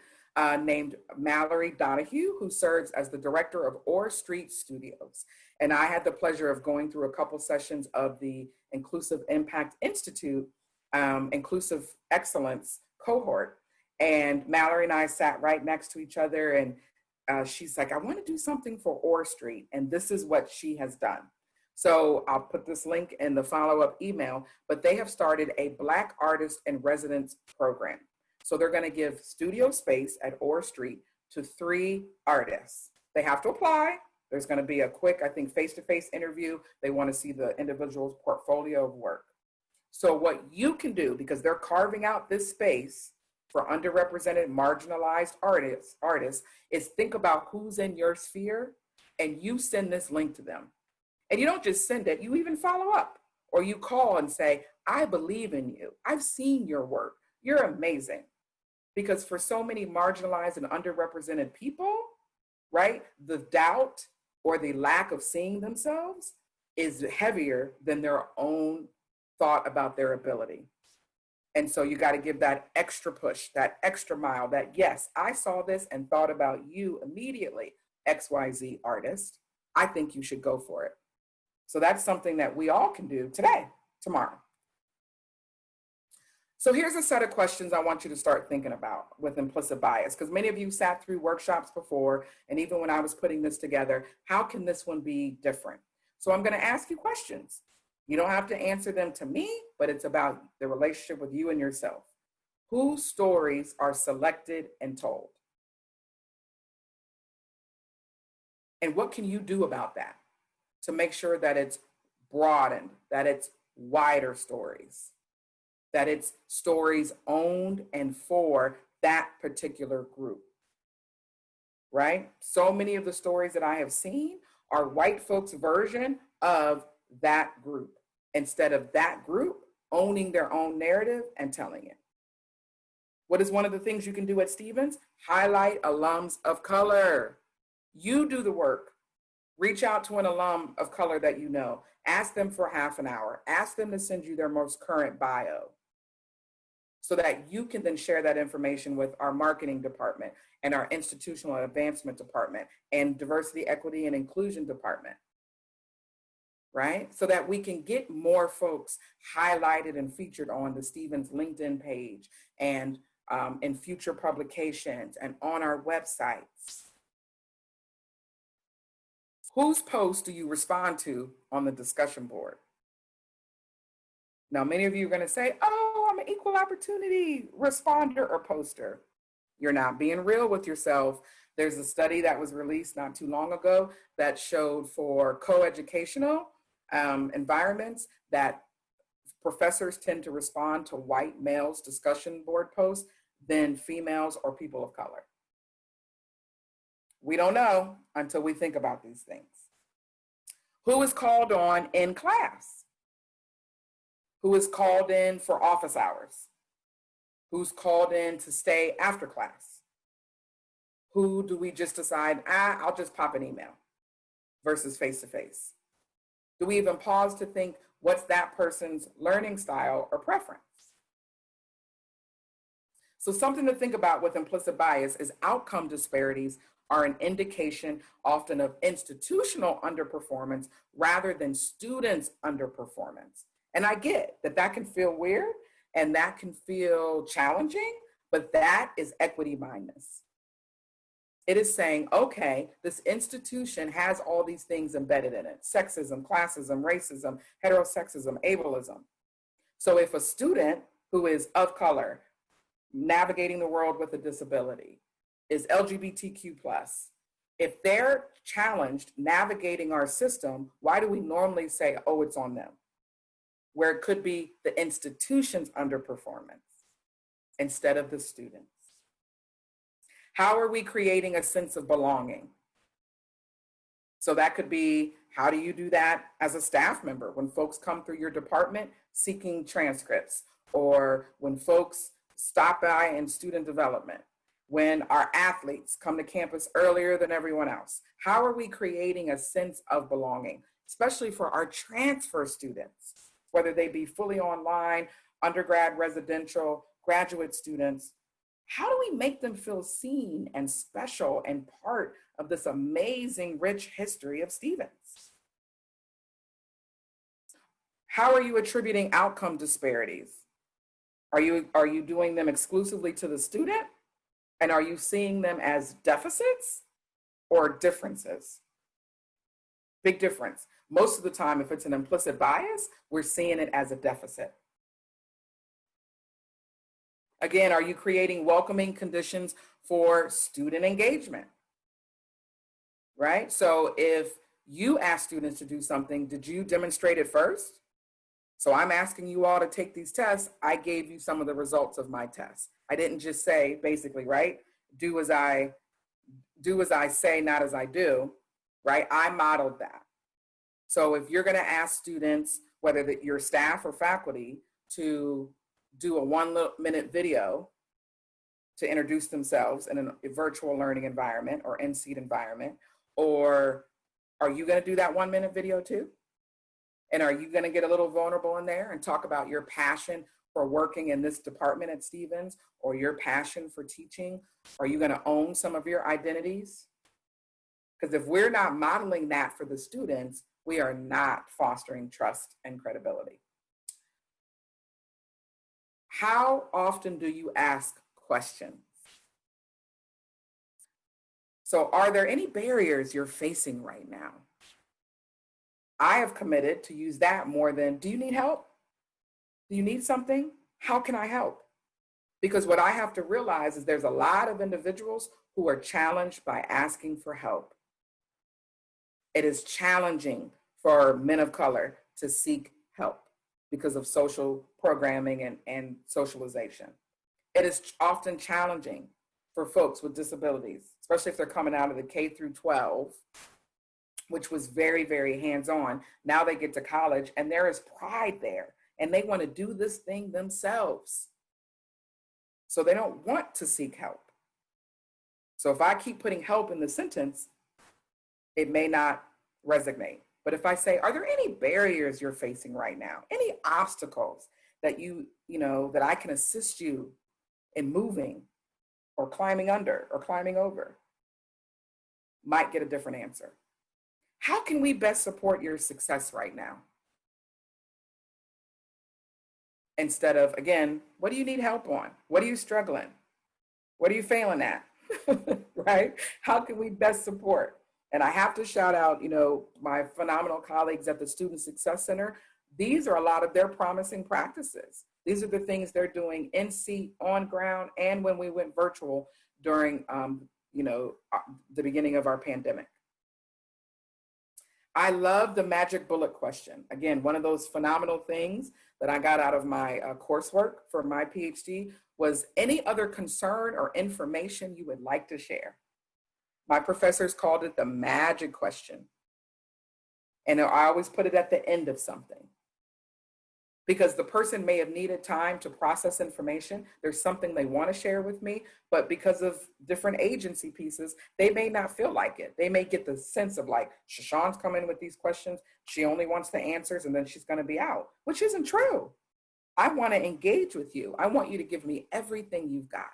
named Mallory Donahue, who serves as the director of Orr Street Studios. And I had the pleasure of going through a couple sessions of the Inclusive Impact Institute Inclusive Excellence cohort. And Mallory and I sat right next to each other, and she's like, I want to do something for Orr Street. And this is what she has done. So I'll put this link in the follow-up email, but they have started a Black Artist in Residence program. So they're going to give studio space at Orr Street to 3 artists. They have to apply. There's going to be a quick, I think, face-to-face interview. They want to see the individual's portfolio of work. So what you can do, because they're carving out this space for underrepresented, marginalized artists, is think about who's in your sphere, and you send this link to them. And you don't just send it, you even follow up, or you call and say, I believe in you. I've seen your work. You're amazing. Because for so many marginalized and underrepresented people, right, the doubt or the lack of seeing themselves is heavier than their own thought about their ability. And so you got to give that extra push, that extra mile, that yes, I saw this and thought about you immediately, XYZ artist. I think you should go for it. So that's something that we all can do today, tomorrow. So here's a set of questions I want you to start thinking about with implicit bias, because many of you sat through workshops before, and even when I was putting this together, how can this one be different? So I'm going to ask you questions. You don't have to answer them to me, but it's about the relationship with you and yourself. Whose stories are selected and told? And what can you do about that to make sure that it's broadened, that it's wider stories, that it's stories owned and for that particular group, right? So many of the stories that I have seen are white folks' version of that group, instead of that group owning their own narrative and telling it. What is one of the things you can do at Stephens? Highlight alums of color. You do the work. Reach out to an alum of color that you know. Ask them for half an hour. Ask them to send you their most current bio, so that you can then share that information with our marketing department and our institutional advancement department and diversity, equity, and inclusion department, right? So that we can get more folks highlighted and featured on the Stephens LinkedIn page and in future publications and on our websites. Whose post do you respond to on the discussion board? Now, many of you are going to say, oh, I'm an equal opportunity responder or poster. You're not being real with yourself. There's a study that was released not too long ago that showed for coeducational environments that professors tend to respond to white males' discussion board posts than females or people of color. We don't know until we think about these things. Who is called on in class? Who is called in for office hours? Who's called in to stay after class? Who do we just decide, I'll just pop an email versus face-to-face? Do we even pause to think, what's that person's learning style or preference? So something to think about with implicit bias is outcome disparities are an indication often of institutional underperformance rather than students' underperformance. And I get that that can feel weird and that can feel challenging, but that is equity mindedness. It is saying, okay, this institution has all these things embedded in it: sexism, classism, racism, heterosexism, ableism. So if a student who is of color, navigating the world with a disability, is LGBTQ+, if they're challenged navigating our system, why do we normally say, oh, it's on them? Where it could be the institution's underperformance instead of the students. How are we creating a sense of belonging? So that could be, how do you do that as a staff member when folks come through your department seeking transcripts, or when folks stop by in student development, when our athletes come to campus earlier than everyone else? How are we creating a sense of belonging, especially for our transfer students, whether they be fully online, undergrad, residential, graduate students? How do we make them feel seen and special and part of this amazing, rich history of Stephens? How are you attributing outcome disparities? Are you doing them exclusively to the student? And are you seeing them as deficits or differences? Big difference. Most of the time, if it's an implicit bias, we're seeing it as a deficit. Again, are you creating welcoming conditions for student engagement? Right? So if you ask students to do something, did you demonstrate it first? So I'm asking you all to take these tests. I gave you some of the results of my tests. I didn't just say, basically, right? Do as I say, not as I do, right? I modeled that. So if you're going to ask students, whether that your staff or faculty, to do a 1-minute video to introduce themselves in a virtual learning environment or in-seat environment, or are you going to do that 1-minute video too? And are you going to get a little vulnerable in there and talk about your passion for working in this department at Stephens, or your passion for teaching? Are you going to own some of your identities? Because if we're not modeling that for the students, we are not fostering trust and credibility. How often do you ask questions? So are there any barriers you're facing right now? I have committed to use that more than, do you need help? Do you need something? How can I help? Because what I have to realize is there's a lot of individuals who are challenged by asking for help. It is challenging for men of color to seek help because of social programming and socialization. It is often challenging for folks with disabilities, especially if they're coming out of the K through 12, which was very, very hands-on. Now they get to college and there is pride there and they want to do this thing themselves. So they don't want to seek help. So if I keep putting help in the sentence, it may not resonate. But if I say, are there any barriers you're facing right now? Any obstacles that that I can assist you in moving or climbing under or climbing over? Might get a different answer. How can we best support your success right now? Instead of, again, what do you need help on? What are you struggling? What are you failing at? Right? How can we best support? And I have to shout out, my phenomenal colleagues at the Student Success Center. These are a lot of their promising practices. These are the things they're doing in seat, on ground, and when we went virtual during, the beginning of our pandemic. I love the magic bullet question. Again, one of those phenomenal things that I got out of my coursework for my PhD was any other concern or information you would like to share. My professors called it the magic question. And I always put it at the end of something, because the person may have needed time to process information. There's something they want to share with me, but because of different agency pieces, they may not feel like it. They may get the sense of like, Shaashawn's coming with these questions. She only wants the answers and then she's going to be out, which isn't true. I want to engage with you. I want you to give me everything you've got.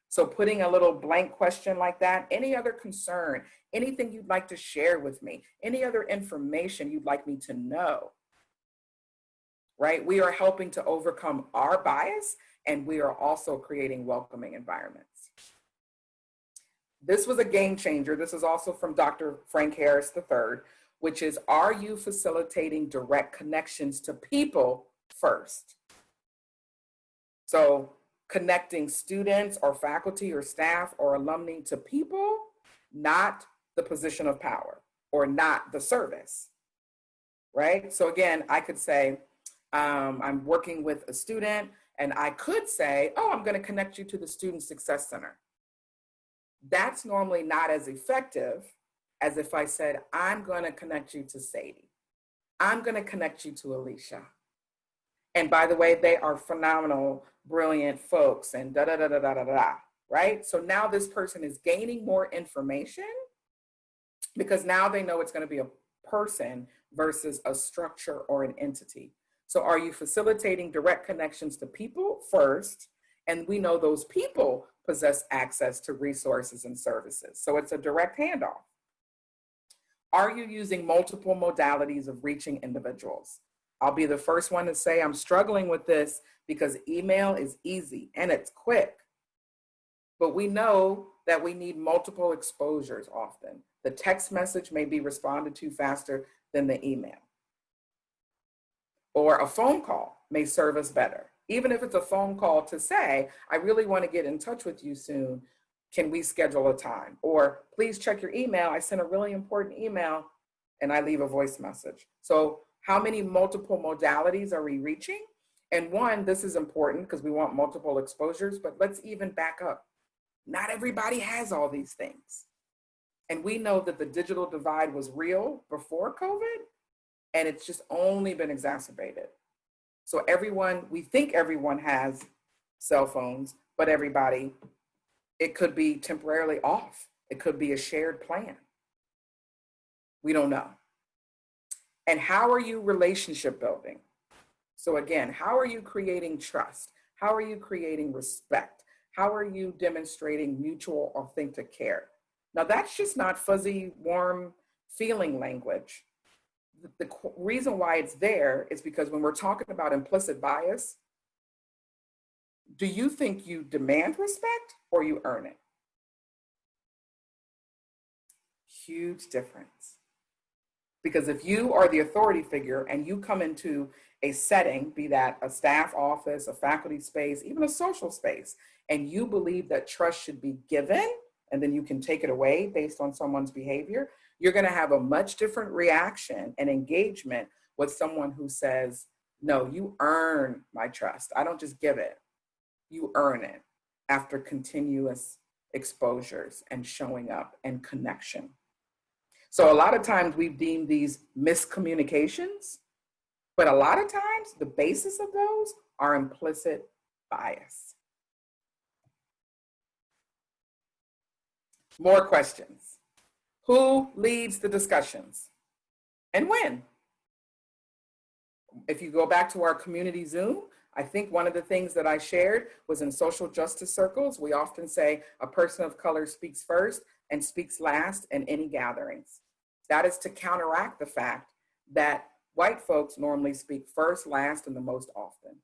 So putting a little blank question like that, any other concern, anything you'd like to share with me, any other information you'd like me to know, right? We are helping to overcome our bias, and we are also creating welcoming environments. This was a game changer. This is also from Dr. Frank Harris III, which is, are you facilitating direct connections to people first? So connecting students or faculty or staff or alumni to people, not the position of power or not the service, right? So again, I could say, I'm working with a student, and I could say, oh, I'm going to connect you to the Student Success Center. That's normally not as effective as if I said, I'm going to connect you to Sadie. I'm going to connect you to Alicia. And by the way, they are phenomenal, brilliant folks and da-da-da-da-da-da-da, right? So now this person is gaining more information because now they know it's going to be a person versus a structure or an entity. So are you facilitating direct connections to people first? And we know those people possess access to resources and services. So it's a direct handoff. Are you using multiple modalities of reaching individuals? I'll be the first one to say I'm struggling with this because email is easy and it's quick. But we know that we need multiple exposures often. The text message may be responded to faster than the email. Or a phone call may serve us better. Even if it's a phone call to say, I really want to get in touch with you soon. Can we schedule a time? Or please check your email. I sent a really important email and I leave a voice message. So how many multiple modalities are we reaching? And one, this is important because we want multiple exposures, but let's even back up. Not everybody has all these things. And we know that the digital divide was real before COVID, and it's just only been exacerbated. So we think everyone has cell phones, but everybody, it could be temporarily off. It could be a shared plan. We don't know. And how are you relationship building? So again, how are you creating trust? How are you creating respect? How are you demonstrating mutual authentic care? Now that's just not fuzzy, warm feeling language. The reason why it's there is because when we're talking about implicit bias, do you think you demand respect or you earn it? Huge difference. Because if you are the authority figure and you come into a setting, be that a staff office, a faculty space, even a social space, and you believe that trust should be given, and then you can take it away based on someone's behavior, you're going to have a much different reaction and engagement with someone who says, no, you earn my trust. I don't just give it, you earn it after continuous exposures and showing up and connection. So a lot of times we've deemed these miscommunications, but a lot of times the basis of those are implicit bias. More questions. Who leads the discussions and when? If you go back to our community Zoom, I think one of the things that I shared was in social justice circles, we often say a person of color speaks first and speaks last in any gatherings. That is to counteract the fact that white folks normally speak first, last, and the most often.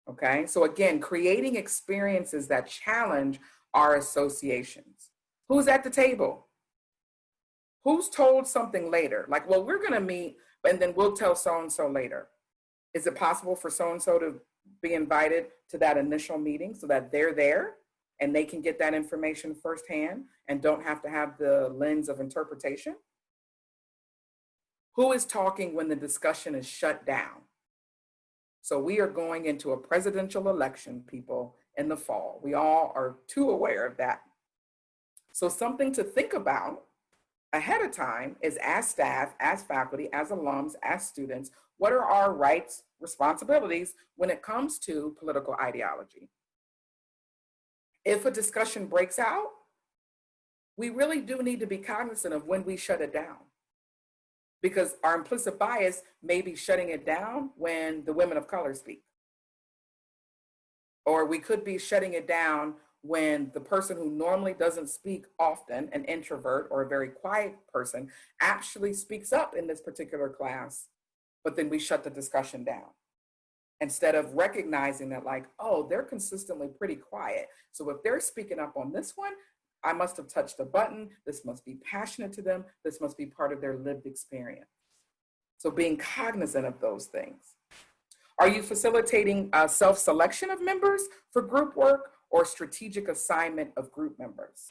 Okay, so again, creating experiences that challenge our associations. Who's at the table? Who's told something later? Like, well, we're gonna meet, and then we'll tell so-and-so later. Is it possible for so-and-so to be invited to that initial meeting so that they're there and they can get that information firsthand and don't have to have the lens of interpretation? Who is talking when the discussion is shut down? So we are going into a presidential election, people, in the fall. We all are too aware of that. So something to think about ahead of time is, as staff, as faculty, as alums, as students, what are our rights, responsibilities when it comes to political ideology? If a discussion breaks out, we really do need to be cognizant of when we shut it down, because our implicit bias may be shutting it down when the women of color speak. Or we could be shutting it down when the person who normally doesn't speak often, an introvert or a very quiet person, actually speaks up in this particular class, but then we shut the discussion down. Instead of recognizing that, like, oh, they're consistently pretty quiet. So if they're speaking up on this one, I must have touched a button. This must be passionate to them. This must be part of their lived experience. So being cognizant of those things. Are you facilitating self-selection of members for group work or strategic assignment of group members?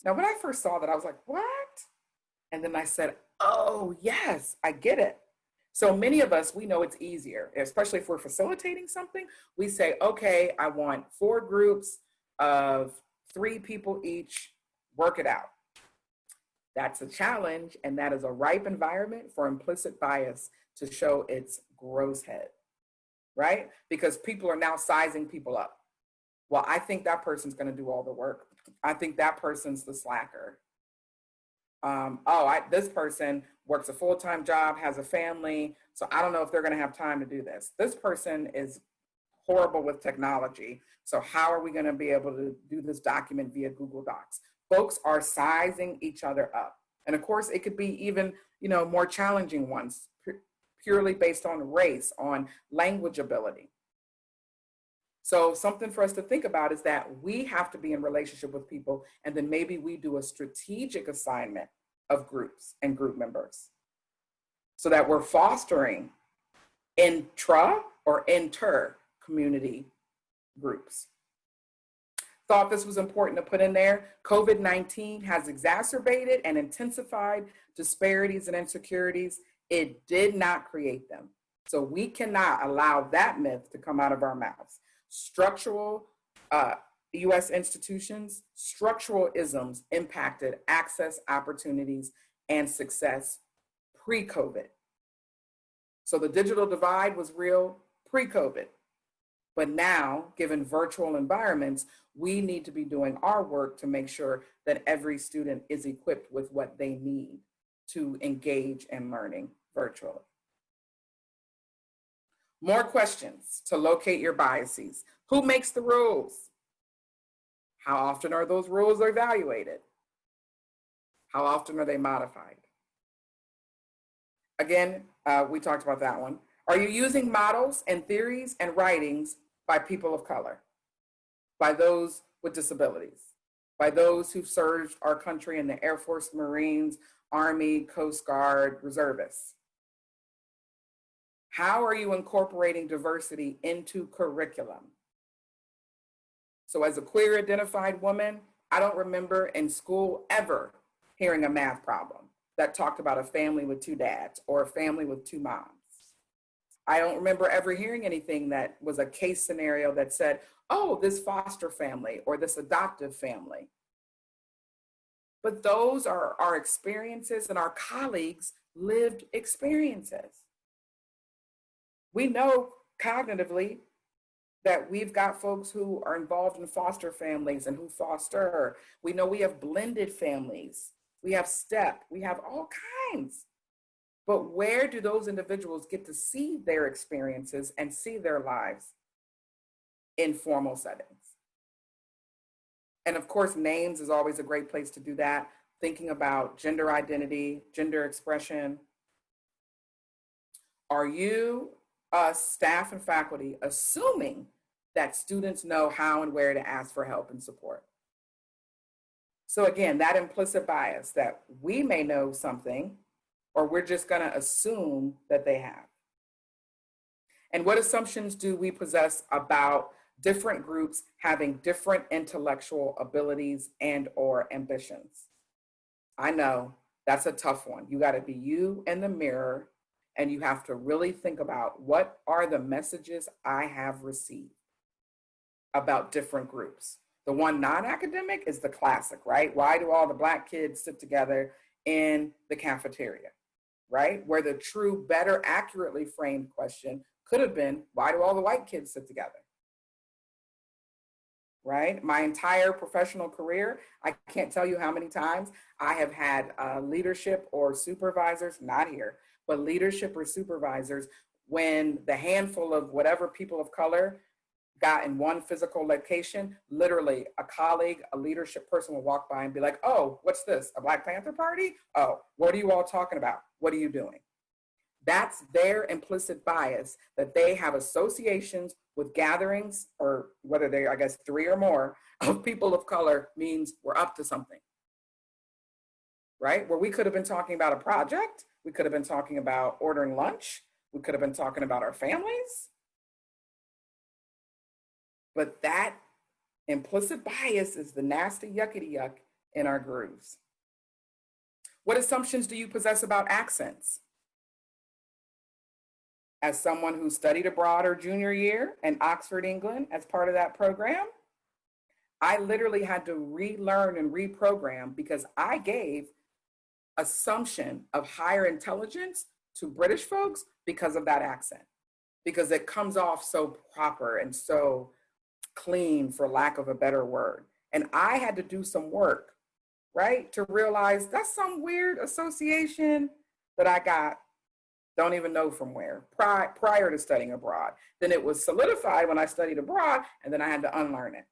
Now, when I first saw that, I was like, what? And then I said, oh, yes, I get it. So many of us, we know it's easier, especially if we're facilitating something. We say, okay, I want 4 groups of 3 people each, work it out. That's a challenge, and that is a ripe environment for implicit bias to show its gross head, right? Because people are now sizing people up. Well, I think that person's gonna do all the work. I think that person's the slacker. This person works a full-time job, has a family, so I don't know if they're gonna have time to do this. This person is horrible with technology, so how are we gonna be able to do this document via Google Docs? Folks are sizing each other up. And of course, it could be even, more challenging ones. purely based on race, on language ability. So something for us to think about is that we have to be in relationship with people, and then maybe we do a strategic assignment of groups and group members so that we're fostering intra or inter community groups. Thought this was important to put in there. COVID-19 has exacerbated and intensified disparities and insecurities. It did not create them. So we cannot allow that myth to come out of our mouths. Structural US institutions, structural isms impacted access, opportunities, and success pre-COVID. So the digital divide was real pre-COVID. But now, given virtual environments, we need to be doing our work to make sure that every student is equipped with what they need to engage in learning virtually. More questions to locate your biases. Who makes the rules? How often are those rules evaluated? How often are they modified? Again, we talked about that one. Are you using models and theories and writings by people of color, by those with disabilities, by those who've served our country in the Air Force, Marines, Army, Coast Guard, reservists? How are you incorporating diversity into curriculum? So as a queer identified woman, I don't remember in school ever hearing a math problem that talked about a family with two dads or a family with two moms. I don't remember ever hearing anything that was a case scenario that said, oh, this foster family or this adoptive family. But those are our experiences and our colleagues' lived experiences. We know cognitively that we've got folks who are involved in foster families and who foster. We know we have blended families. We have STEP. We have all kinds. But where do those individuals get to see their experiences and see their lives in formal settings? And of course, names is always a great place to do that. Thinking about gender identity, gender expression. Are you, us, staff and faculty, assuming that students know how and where to ask for help and support? So again, that implicit bias that we may know something, or we're just going to assume that they have. And what assumptions do we possess about different groups having different intellectual abilities and or ambitions? I know that's a tough one. You got to be you in the mirror, and you have to really think about what are the messages I have received about different groups. The one non-academic is the classic, right? Why do all the Black kids sit together in the cafeteria? Right? Where the true, better, accurately framed question could have been, why do all the white kids sit together? Right? My entire professional career, I can't tell you how many times I have had leadership or supervisors, not here, but leadership or supervisors, when the handful of whatever people of color got in one physical location, literally a colleague, a leadership person will walk by and be like, oh, what's this, a Black Panther party? Oh, what are you all talking about? What are you doing? That's their implicit bias, that they have associations with gatherings, or whether they, I guess, 3 or more of people of color means we're up to something, right? Where we could have been talking about a project, we could have been talking about ordering lunch, we could have been talking about our families. But that implicit bias is the nasty yuckity yuck in our grooves. What assumptions do you possess about accents? As someone who studied abroad her junior year in Oxford, England, as part of that program, I literally had to relearn and reprogram because I gave assumption of higher intelligence to British folks because of that accent, because it comes off so proper and so clean, for lack of a better word. And I had to do some work, right, to realize that's some weird association that I got, don't even know from where, prior to studying abroad. Then it was solidified when I studied abroad, and then I had to unlearn it.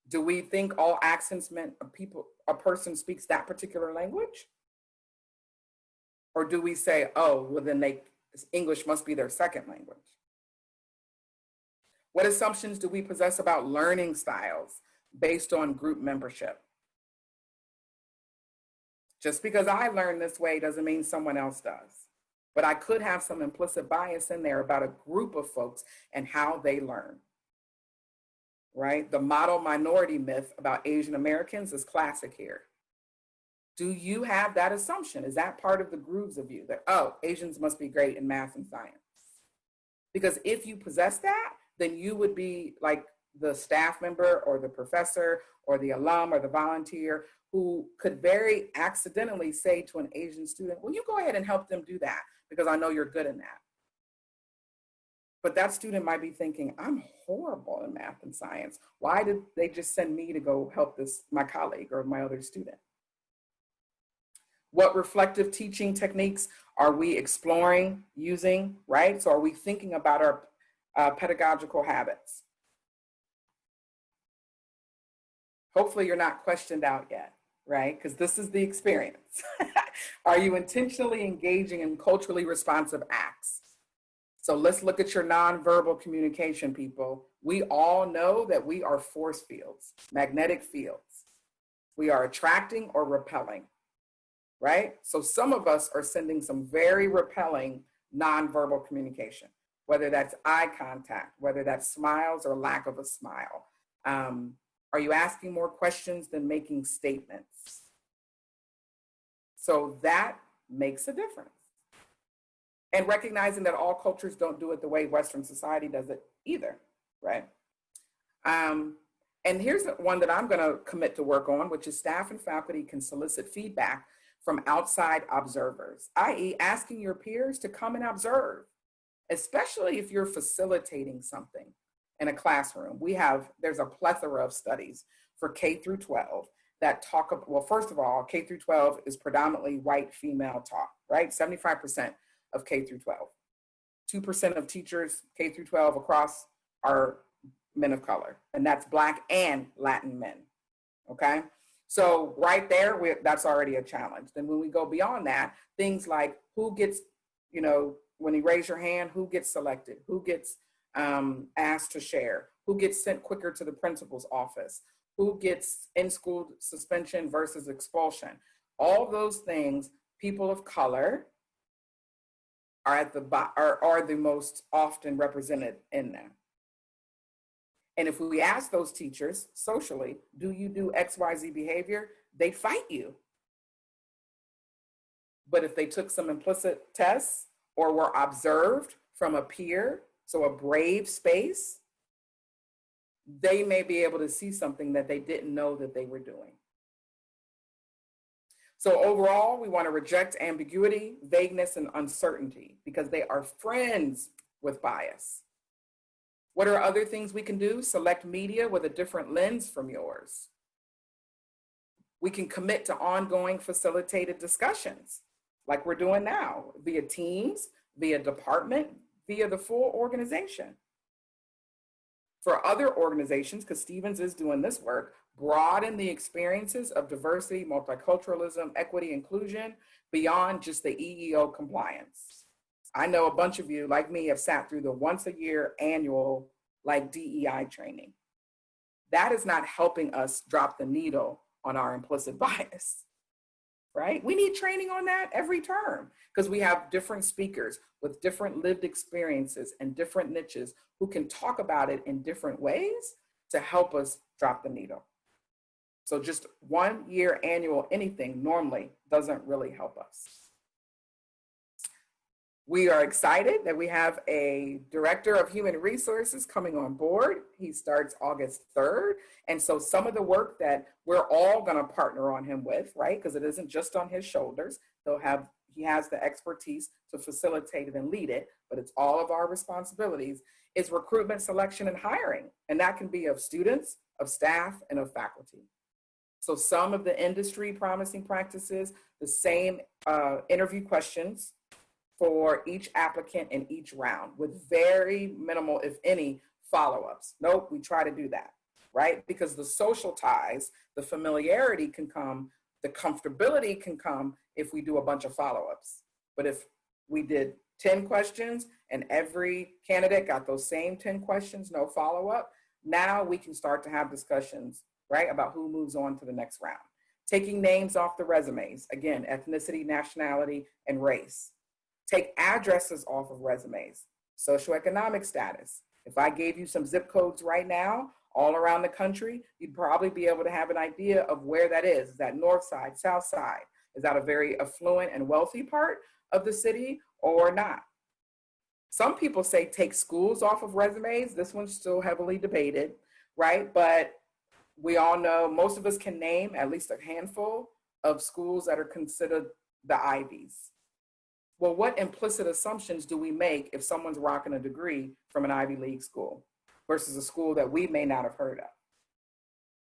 Do we think all accents meant a person speaks that particular language? Or do we say, oh, well, then English must be their second language? What assumptions do we possess about learning styles based on group membership? Just because I learn this way doesn't mean someone else does. But I could have some implicit bias in there about a group of folks and how they learn, right? The model minority myth about Asian Americans is classic here. Do you have that assumption? Is that part of the grooves of you that, oh, Asians must be great in math and science? Because if you possess that, then you would be like the staff member or the professor or the alum or the volunteer who could very accidentally say to an Asian student, well, you go ahead and help them do that because I know you're good in that. But that student might be thinking, I'm horrible in math and science. Why did they just send me to go help my colleague or my other student? What reflective teaching techniques are we exploring, using, right? So are we thinking about our pedagogical habits? Hopefully you're not questioned out yet, right? Because this is the experience. Are you intentionally engaging in culturally responsive acts? So let's look at your nonverbal communication, people. We all know that we are force fields, magnetic fields. We are attracting or repelling, right? So some of us are sending some very repelling nonverbal communication, whether that's eye contact, whether that's smiles or lack of a smile. Are you asking more questions than making statements? So that makes a difference. And recognizing that all cultures don't do it the way Western society does it either, right? And here's one that I'm going to commit to work on, which is staff and faculty can solicit feedback from outside observers, i.e. asking your peers to come and observe, especially if you're facilitating something in a classroom. There's a plethora of studies for K through 12 that talk about, well, first of all, K through 12 is predominantly white female taught, right? 75% of K through 12. 2% of teachers K through 12 across are men of color, and that's Black and Latin men, okay? So right there, that's already a challenge. Then when we go beyond that, things like who gets, when you raise your hand, who gets selected, who gets asked to share, who gets sent quicker to the principal's office, who gets in-school suspension versus expulsion. All those things, people of color are the most often represented in them. And if we ask those teachers socially, do you do XYZ behavior? They fight you. But if they took some implicit tests or were observed from a peer, so a brave space, they may be able to see something that they didn't know that they were doing. So overall, we want to reject ambiguity, vagueness, and uncertainty because they are friends with bias. What are other things we can do? Select media with a different lens from yours. We can commit to ongoing facilitated discussions like we're doing now via teams, via department, via the full organization. For other organizations, because Stephens is doing this work, broaden the experiences of diversity, multiculturalism, equity, inclusion beyond just the EEO compliance. I know a bunch of you, like me, have sat through the once a year annual DEI training. That is not helping us drop the needle on our implicit bias, right? We need training on that every term because we have different speakers with different lived experiences and different niches who can talk about it in different ways to help us drop the needle. So just 1 year annual anything normally doesn't really help us. We are excited that we have a director of human resources coming on board. He starts August 3rd. And so some of the work that we're all going to partner on him with, right? Because it isn't just on his shoulders. He has the expertise to facilitate it and lead it, but it's all of our responsibilities, is recruitment, selection, and hiring. And that can be of students, of staff, and of faculty. So some of the industry promising practices, the same interview questions for each applicant in each round with very minimal, if any, follow-ups. Nope, we try to do that, right? Because the social ties, the familiarity can come, the comfortability can come if we do a bunch of follow-ups. But if we did 10 questions and every candidate got those same 10 questions, no follow-up, now we can start to have discussions, right, about who moves on to the next round. Taking names off the resumes, again, ethnicity, nationality, and race. Take addresses off of resumes, socioeconomic status. If I gave you some zip codes right now, all around the country, you'd probably be able to have an idea of where that is. Is that north side, south side? Is that a very affluent and wealthy part of the city or not? Some people say take schools off of resumes. This one's still heavily debated, right? But we all know, most of us can name at least a handful of schools that are considered the Ivies. Well, what implicit assumptions do we make if someone's rocking a degree from an Ivy League school versus a school that we may not have heard of?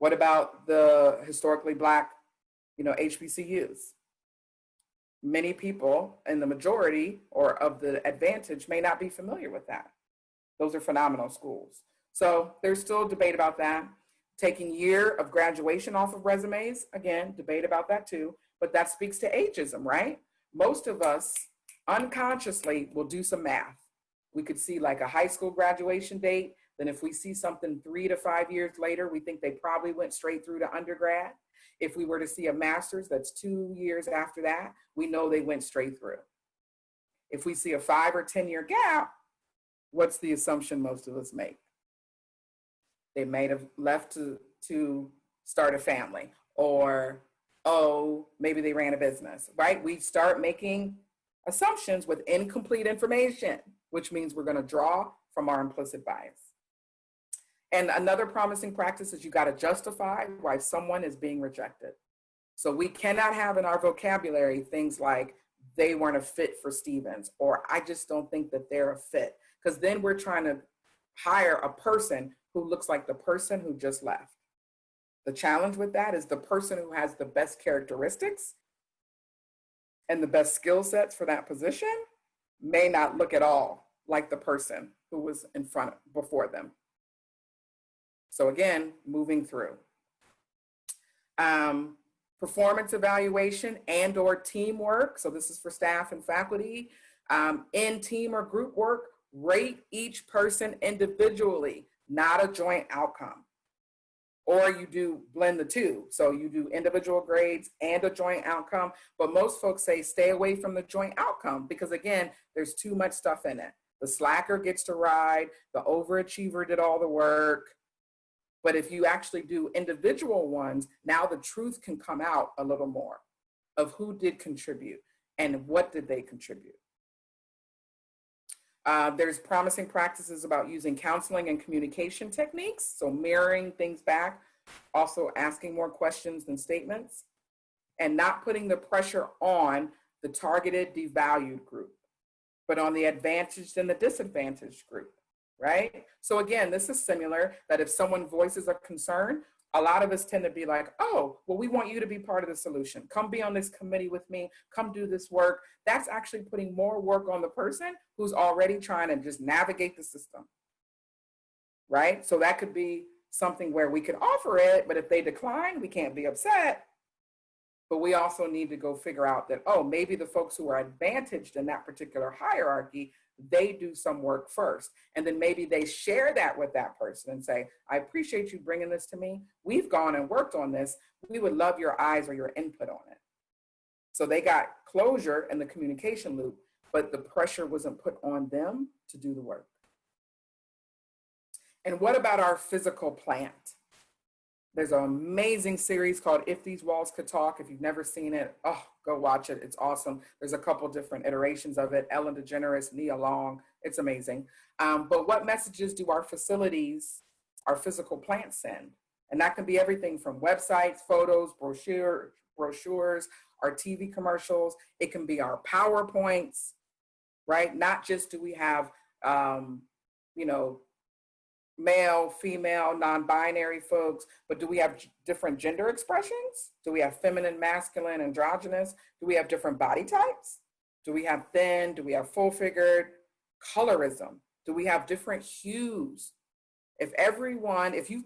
What about the historically Black, HBCUs? Many people in the majority or of the advantage may not be familiar with that. Those are phenomenal schools. So there's still debate about that. Taking year of graduation off of resumes, again, debate about that too, but that speaks to ageism, right? Most of us unconsciously will do some math. We could see like a high school graduation date. Then if we see something 3 to 5 years later, we think they probably went straight through to undergrad. If we were to see a master's that's 2 years after that, we know they went straight through. If we see a 5 or 10 year gap, what's the assumption most of us make? They may have left to start a family, or, oh, maybe they ran a business, right? We start making assumptions with incomplete information, which means we're going to draw from our implicit bias. And another promising practice is you got to justify why someone is being rejected. So we cannot have in our vocabulary things like they weren't a fit for Stephens, or I just don't think that they're a fit, because then we're trying to hire a person who looks like the person who just left. The challenge with that is the person who has the best characteristics and the best skill sets for that position may not look at all like the person who was in front before them. So again, moving through. Performance evaluation and or teamwork. So this is for staff and faculty. In team or group work, rate each person individually, not a joint outcome. Or you do blend the two. So you do individual grades and a joint outcome. But most folks say stay away from the joint outcome because, again, there's too much stuff in it. The slacker gets to ride, the overachiever did all the work. But if you actually do individual ones, now the truth can come out a little more of who did contribute and what did they contribute. There's promising practices about using counseling and communication techniques, so mirroring things back, also asking more questions than statements, and not putting the pressure on the targeted devalued group, but on the advantaged and the disadvantaged group, right? So again, this is similar that if someone voices a concern, a lot of us tend to be like, oh, well, we want you to be part of the solution. Come be on this committee with me. Come do this work. That's actually putting more work on the person who's already trying to just navigate the system, right? So that could be something where we could offer it, but if they decline, we can't be upset. But we also need to go figure out that, oh, maybe the folks who are advantaged in that particular hierarchy, they do some work first. And then maybe they share that with that person and say, I appreciate you bringing this to me. We've gone and worked on this. We would love your eyes or your input on it. So they got closure in the communication loop, but the pressure wasn't put on them to do the work. And what about our physical plant? There's an amazing series called If These Walls Could Talk. If you've never seen it, oh, go watch it. It's awesome. There's a couple different iterations of it. Ellen DeGeneres, Nia Long. It's amazing. But what messages do our facilities, our physical plants send? And that can be everything from websites, photos, brochures, our TV commercials. It can be our PowerPoints, right? Not just do we have, male, female, non-binary folks, but do we have different gender expressions? Do we have feminine, masculine, androgynous? Do we have different body types? Do we have thin? Do we have full-figured? Colorism. Do we have different hues? If you've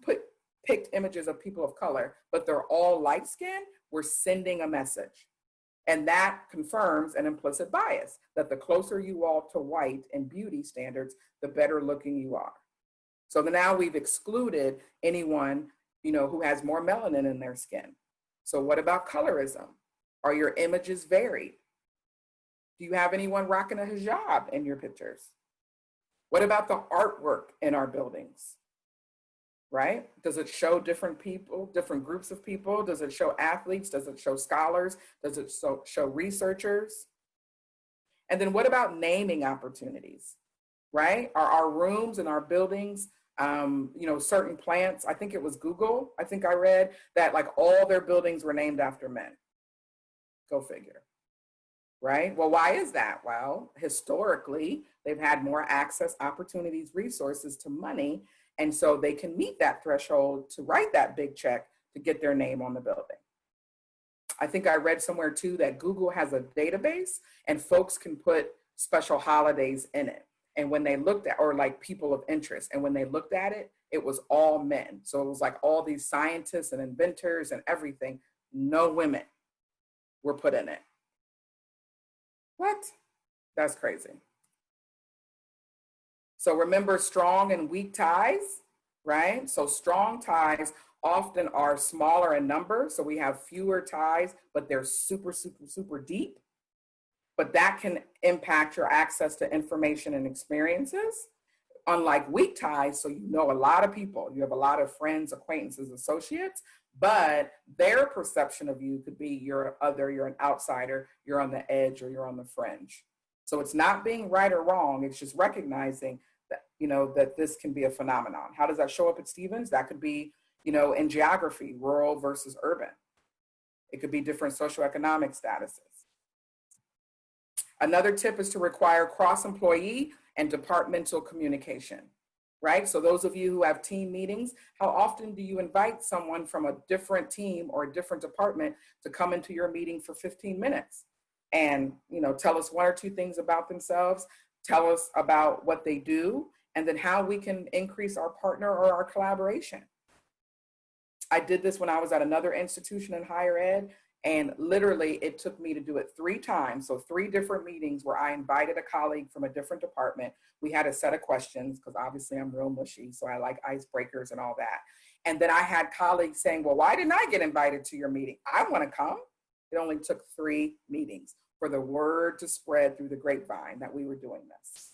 picked images of people of color, but they're all light-skinned, we're sending a message. And that confirms an implicit bias that the closer you are to white in beauty standards, the better looking you are. So now we've excluded anyone, who has more melanin in their skin. So what about colorism? Are your images varied? Do you have anyone rocking a hijab in your pictures? What about the artwork in our buildings? Right? Does it show different people, different groups of people? Does it show athletes? Does it show scholars? Does it show researchers? And then what about naming opportunities, right? Are our rooms and our buildings, certain plants? I think it was Google, I think I read that like all their buildings were named after men. Go figure, right? Well, why is that? Well, historically, they've had more access, opportunities, resources to money. And so they can meet that threshold to write that big check to get their name on the building. I think I read somewhere too that Google has a database and folks can put special holidays in it. And when they looked at, or like people of interest, and when they looked at it, it was all men. So it was like all these scientists and inventors and everything, no women were put in it. What? That's crazy. So remember strong and weak ties, right? So strong ties often are smaller in number. So we have fewer ties, but they're super, super, super deep. But that can impact your access to information and experiences. Unlike weak ties, so you know a lot of people, you have a lot of friends, acquaintances, associates, but their perception of you could be you're an outsider, you're on the edge, or you're on the fringe. So it's not being right or wrong, it's just recognizing that, that this can be a phenomenon. How does that show up at Stephens? That could be, in geography, rural versus urban. It could be different socioeconomic statuses. Another tip is to require cross-employee and departmental communication, right? So those of you who have team meetings, how often do you invite someone from a different team or a different department to come into your meeting for 15 minutes and, tell us one or two things about themselves, tell us about what they do, and then how we can increase our partner or our collaboration. I did this when I was at another institution in higher ed, and literally it took me to do it 3 times. So 3 different meetings where I invited a colleague from a different department. We had a set of questions because obviously I'm real mushy, so I like icebreakers and all that. And then I had colleagues saying, well, why didn't I get invited to your meeting? I want to come. It only took 3 meetings for the word to spread through the grapevine that we were doing this.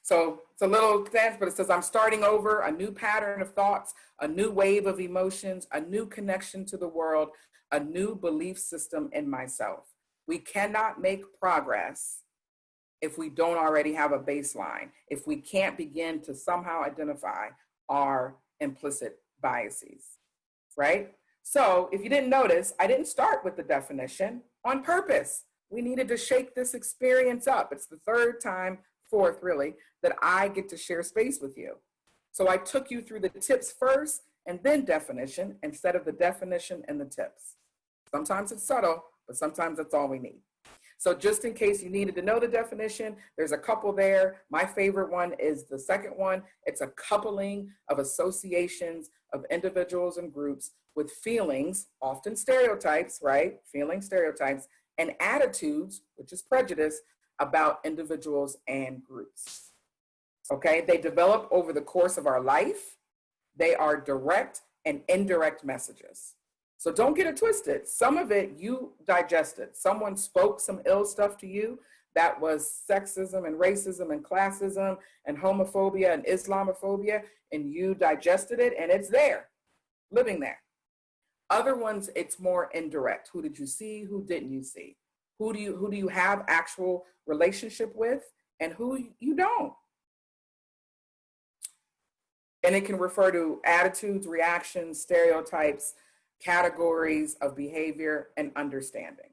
So it's a little dance, but it says, I'm starting over, a new pattern of thoughts, a new wave of emotions, a new connection to the world, a new belief system in myself. We cannot make progress if we don't already have a baseline, if we can't begin to somehow identify our implicit biases, right? So if you didn't notice, I didn't start with the definition on purpose. We needed to shake this experience up. It's the 3rd time, 4th really, that I get to share space with you. So I took you through the tips first and then definition instead of the definition and the tips. Sometimes it's subtle, but sometimes that's all we need. So just in case you needed to know the definition, there's a couple there. My favorite one is the second one. It's a coupling of associations of individuals and groups with feelings, often stereotypes, right? Feeling stereotypes, and attitudes, which is prejudice, about individuals and groups. Okay, they develop over the course of our life. They are direct and indirect messages. So don't get it twisted. Some of it you digested. Someone spoke some ill stuff to you that was sexism and racism and classism and homophobia and Islamophobia, and you digested it and it's there, living there. Other ones, it's more indirect. Who did you see? Who didn't you see? Who do you have actual relationship with and who you don't? And it can refer to attitudes, reactions, stereotypes, categories of behavior and understanding,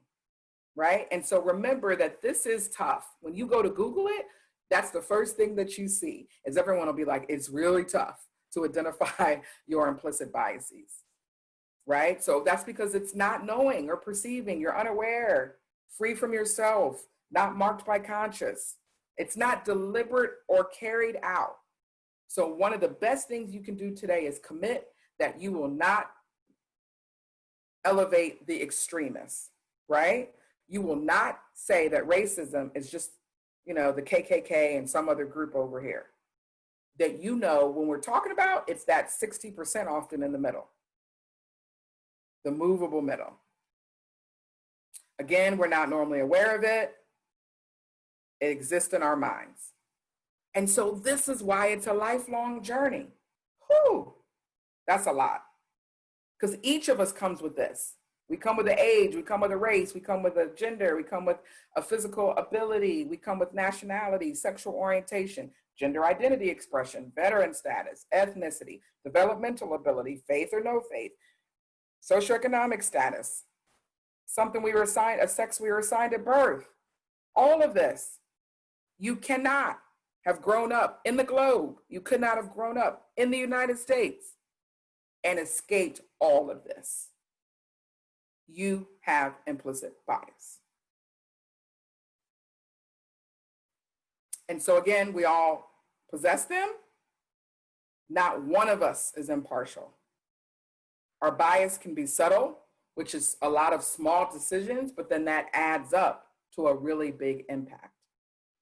right? And so remember that this is tough. When you go to Google it, that's the first thing that you see is everyone will be like, it's really tough to identify your implicit biases, right? So that's because it's not knowing or perceiving, you're unaware, free from yourself, not marked by conscious. It's not deliberate or carried out. So one of the best things you can do today is commit that you will not elevate the extremists, right? You will not say that racism is just, the KKK and some other group over here. That when we're talking about, it's that 60% often in the middle, the movable middle. Again, we're not normally aware of it. It exists in our minds. And so this is why it's a lifelong journey. Whew, that's a lot. Because each of us comes with this. We come with an age, we come with a race, we come with a gender, we come with a physical ability, we come with nationality, sexual orientation, gender identity expression, veteran status, ethnicity, developmental ability, faith or no faith, socioeconomic status, something we were assigned, a sex we were assigned at birth. All of this. You cannot have grown up in the globe. You could not have grown up in the United States and escaped all of this. You have implicit bias. And so again, we all possess them. Not one of us is impartial. Our bias can be subtle, which is a lot of small decisions, but then that adds up to a really big impact.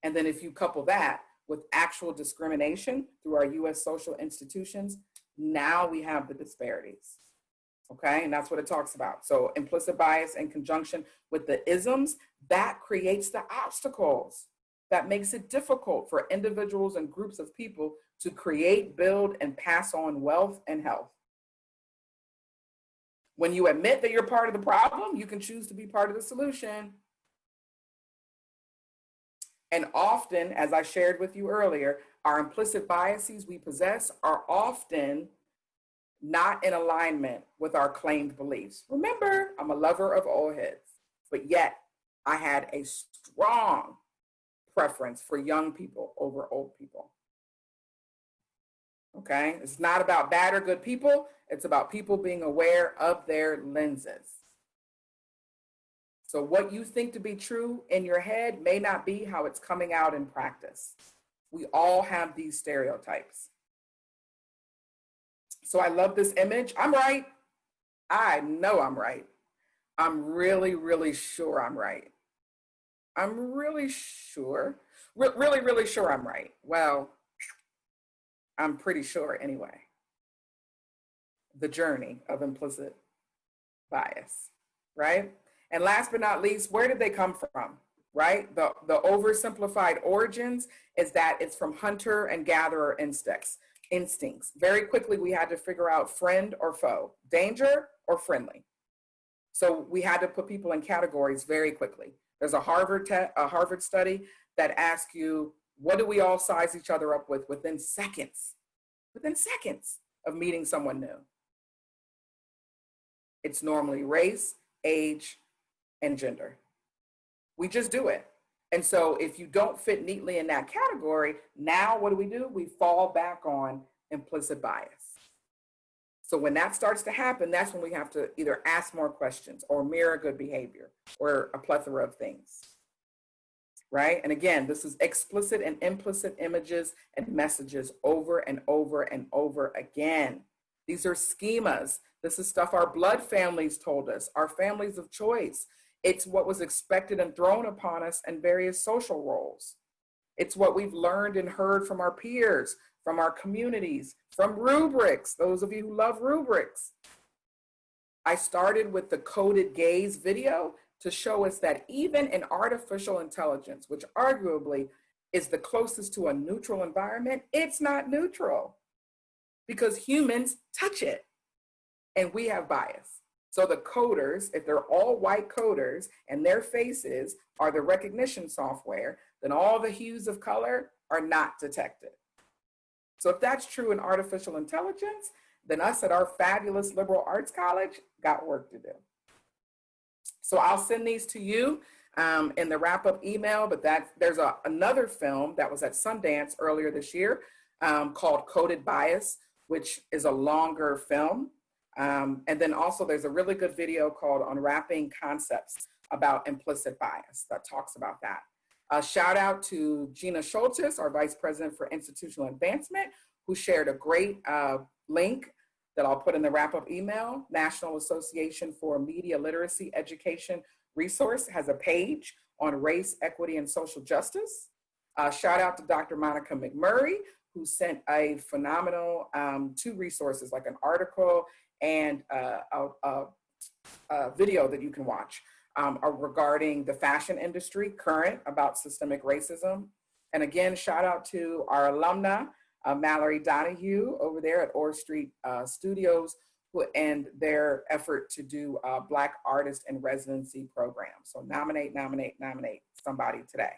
And then if you couple that with actual discrimination through our US social institutions, now we have the disparities. Okay, and that's what it talks about. So implicit bias in conjunction with the isms, that creates the obstacles. That makes it difficult for individuals and groups of people to create, build, and pass on wealth and health. When you admit that you're part of the problem, you can choose to be part of the solution. And often, as I shared with you earlier, our implicit biases we possess are often not in alignment with our claimed beliefs. Remember, I'm a lover of old heads, but yet I had a strong preference for young people over old people. Okay, it's not about bad or good people. It's about people being aware of their lenses. So what you think to be true in your head may not be how it's coming out in practice. We all have these stereotypes. So I love this image. I'm right. I know I'm right. I'm really, really sure I'm right. I'm really sure, really sure I'm right. Well, I'm pretty sure anyway. The journey of implicit bias, right? And last but not least, where did they come from, right? The oversimplified origins is that it's from hunter and gatherer instincts. Very quickly, we had to figure out friend or foe, danger or friendly. So we had to put people in categories very quickly. There's a Harvard study that asks you, what do we all size each other up with within seconds of meeting someone new? It's normally race, age, and gender. We just do it. And so if you don't fit neatly in that category, now what do? We fall back on implicit bias. So when that starts to happen, that's when we have to either ask more questions or mirror good behavior or a plethora of things, right? And again, this is explicit and implicit images and messages over and over and over again. These are schemas. This is stuff our blood families told us, our families of choice. It's what was expected and thrown upon us in various social roles. It's what we've learned and heard from our peers, from our communities, from rubrics, those of you who love rubrics. I started with the coded gaze video to show us that even in artificial intelligence, which arguably is the closest to a neutral environment, it's not neutral because humans touch it and we have bias. So the coders, if they're all white coders and their faces are the recognition software, then all the hues of color are not detected. So if that's true in artificial intelligence, then us at our fabulous liberal arts college got work to do. So I'll send these to you in the wrap-up email, but there's another film that was at Sundance earlier this year called Coded Bias, which is a longer film. And then also there's a really good video called Unwrapping Concepts about implicit bias that talks about that. Shout out to Gina Schultes, our Vice President for Institutional Advancement, who shared a great link that I'll put in the wrap-up email. National Association for Media Literacy Education Resource has a page on race, equity, and social justice. Shout out to Dr. Monica McMurray, who sent a phenomenal 2 resources, like an article and a video that you can watch regarding the fashion industry, current, about systemic racism. And again, shout out to our alumna, Mallory Donahue over there at Orr Street Studios, and their effort to do a Black Artist in Residency program. So nominate somebody today.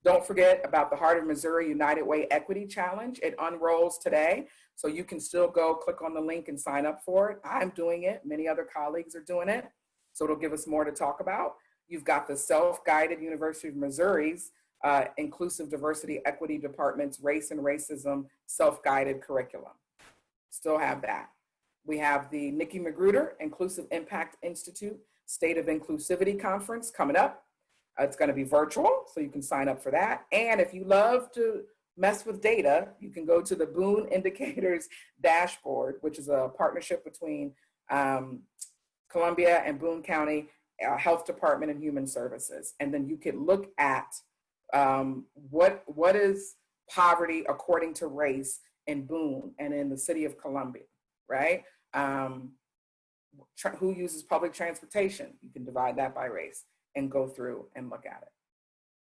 Don't forget about the Heart of Missouri United Way Equity Challenge. It unrolls today, so you can still go click on the link and sign up for it. I'm doing it. Many other colleagues are doing it, so it'll give us more to talk about. You've got the self-guided University of Missouri's Inclusive Diversity Equity Department's Race and Racism self-guided curriculum. Still have that. We have the Nikki Magruder Inclusive Impact Institute State of Inclusivity Conference coming up. It's going to be virtual, so you can sign up for that. And if you love to mess with data, you can go to the Boone Indicators Dashboard, which is a partnership between Columbia and Boone County Health Department and Human Services. And then you can look at what is poverty according to race in Boone and in the city of Columbia, right? Who uses public transportation? You can divide that by race and go through and look at it.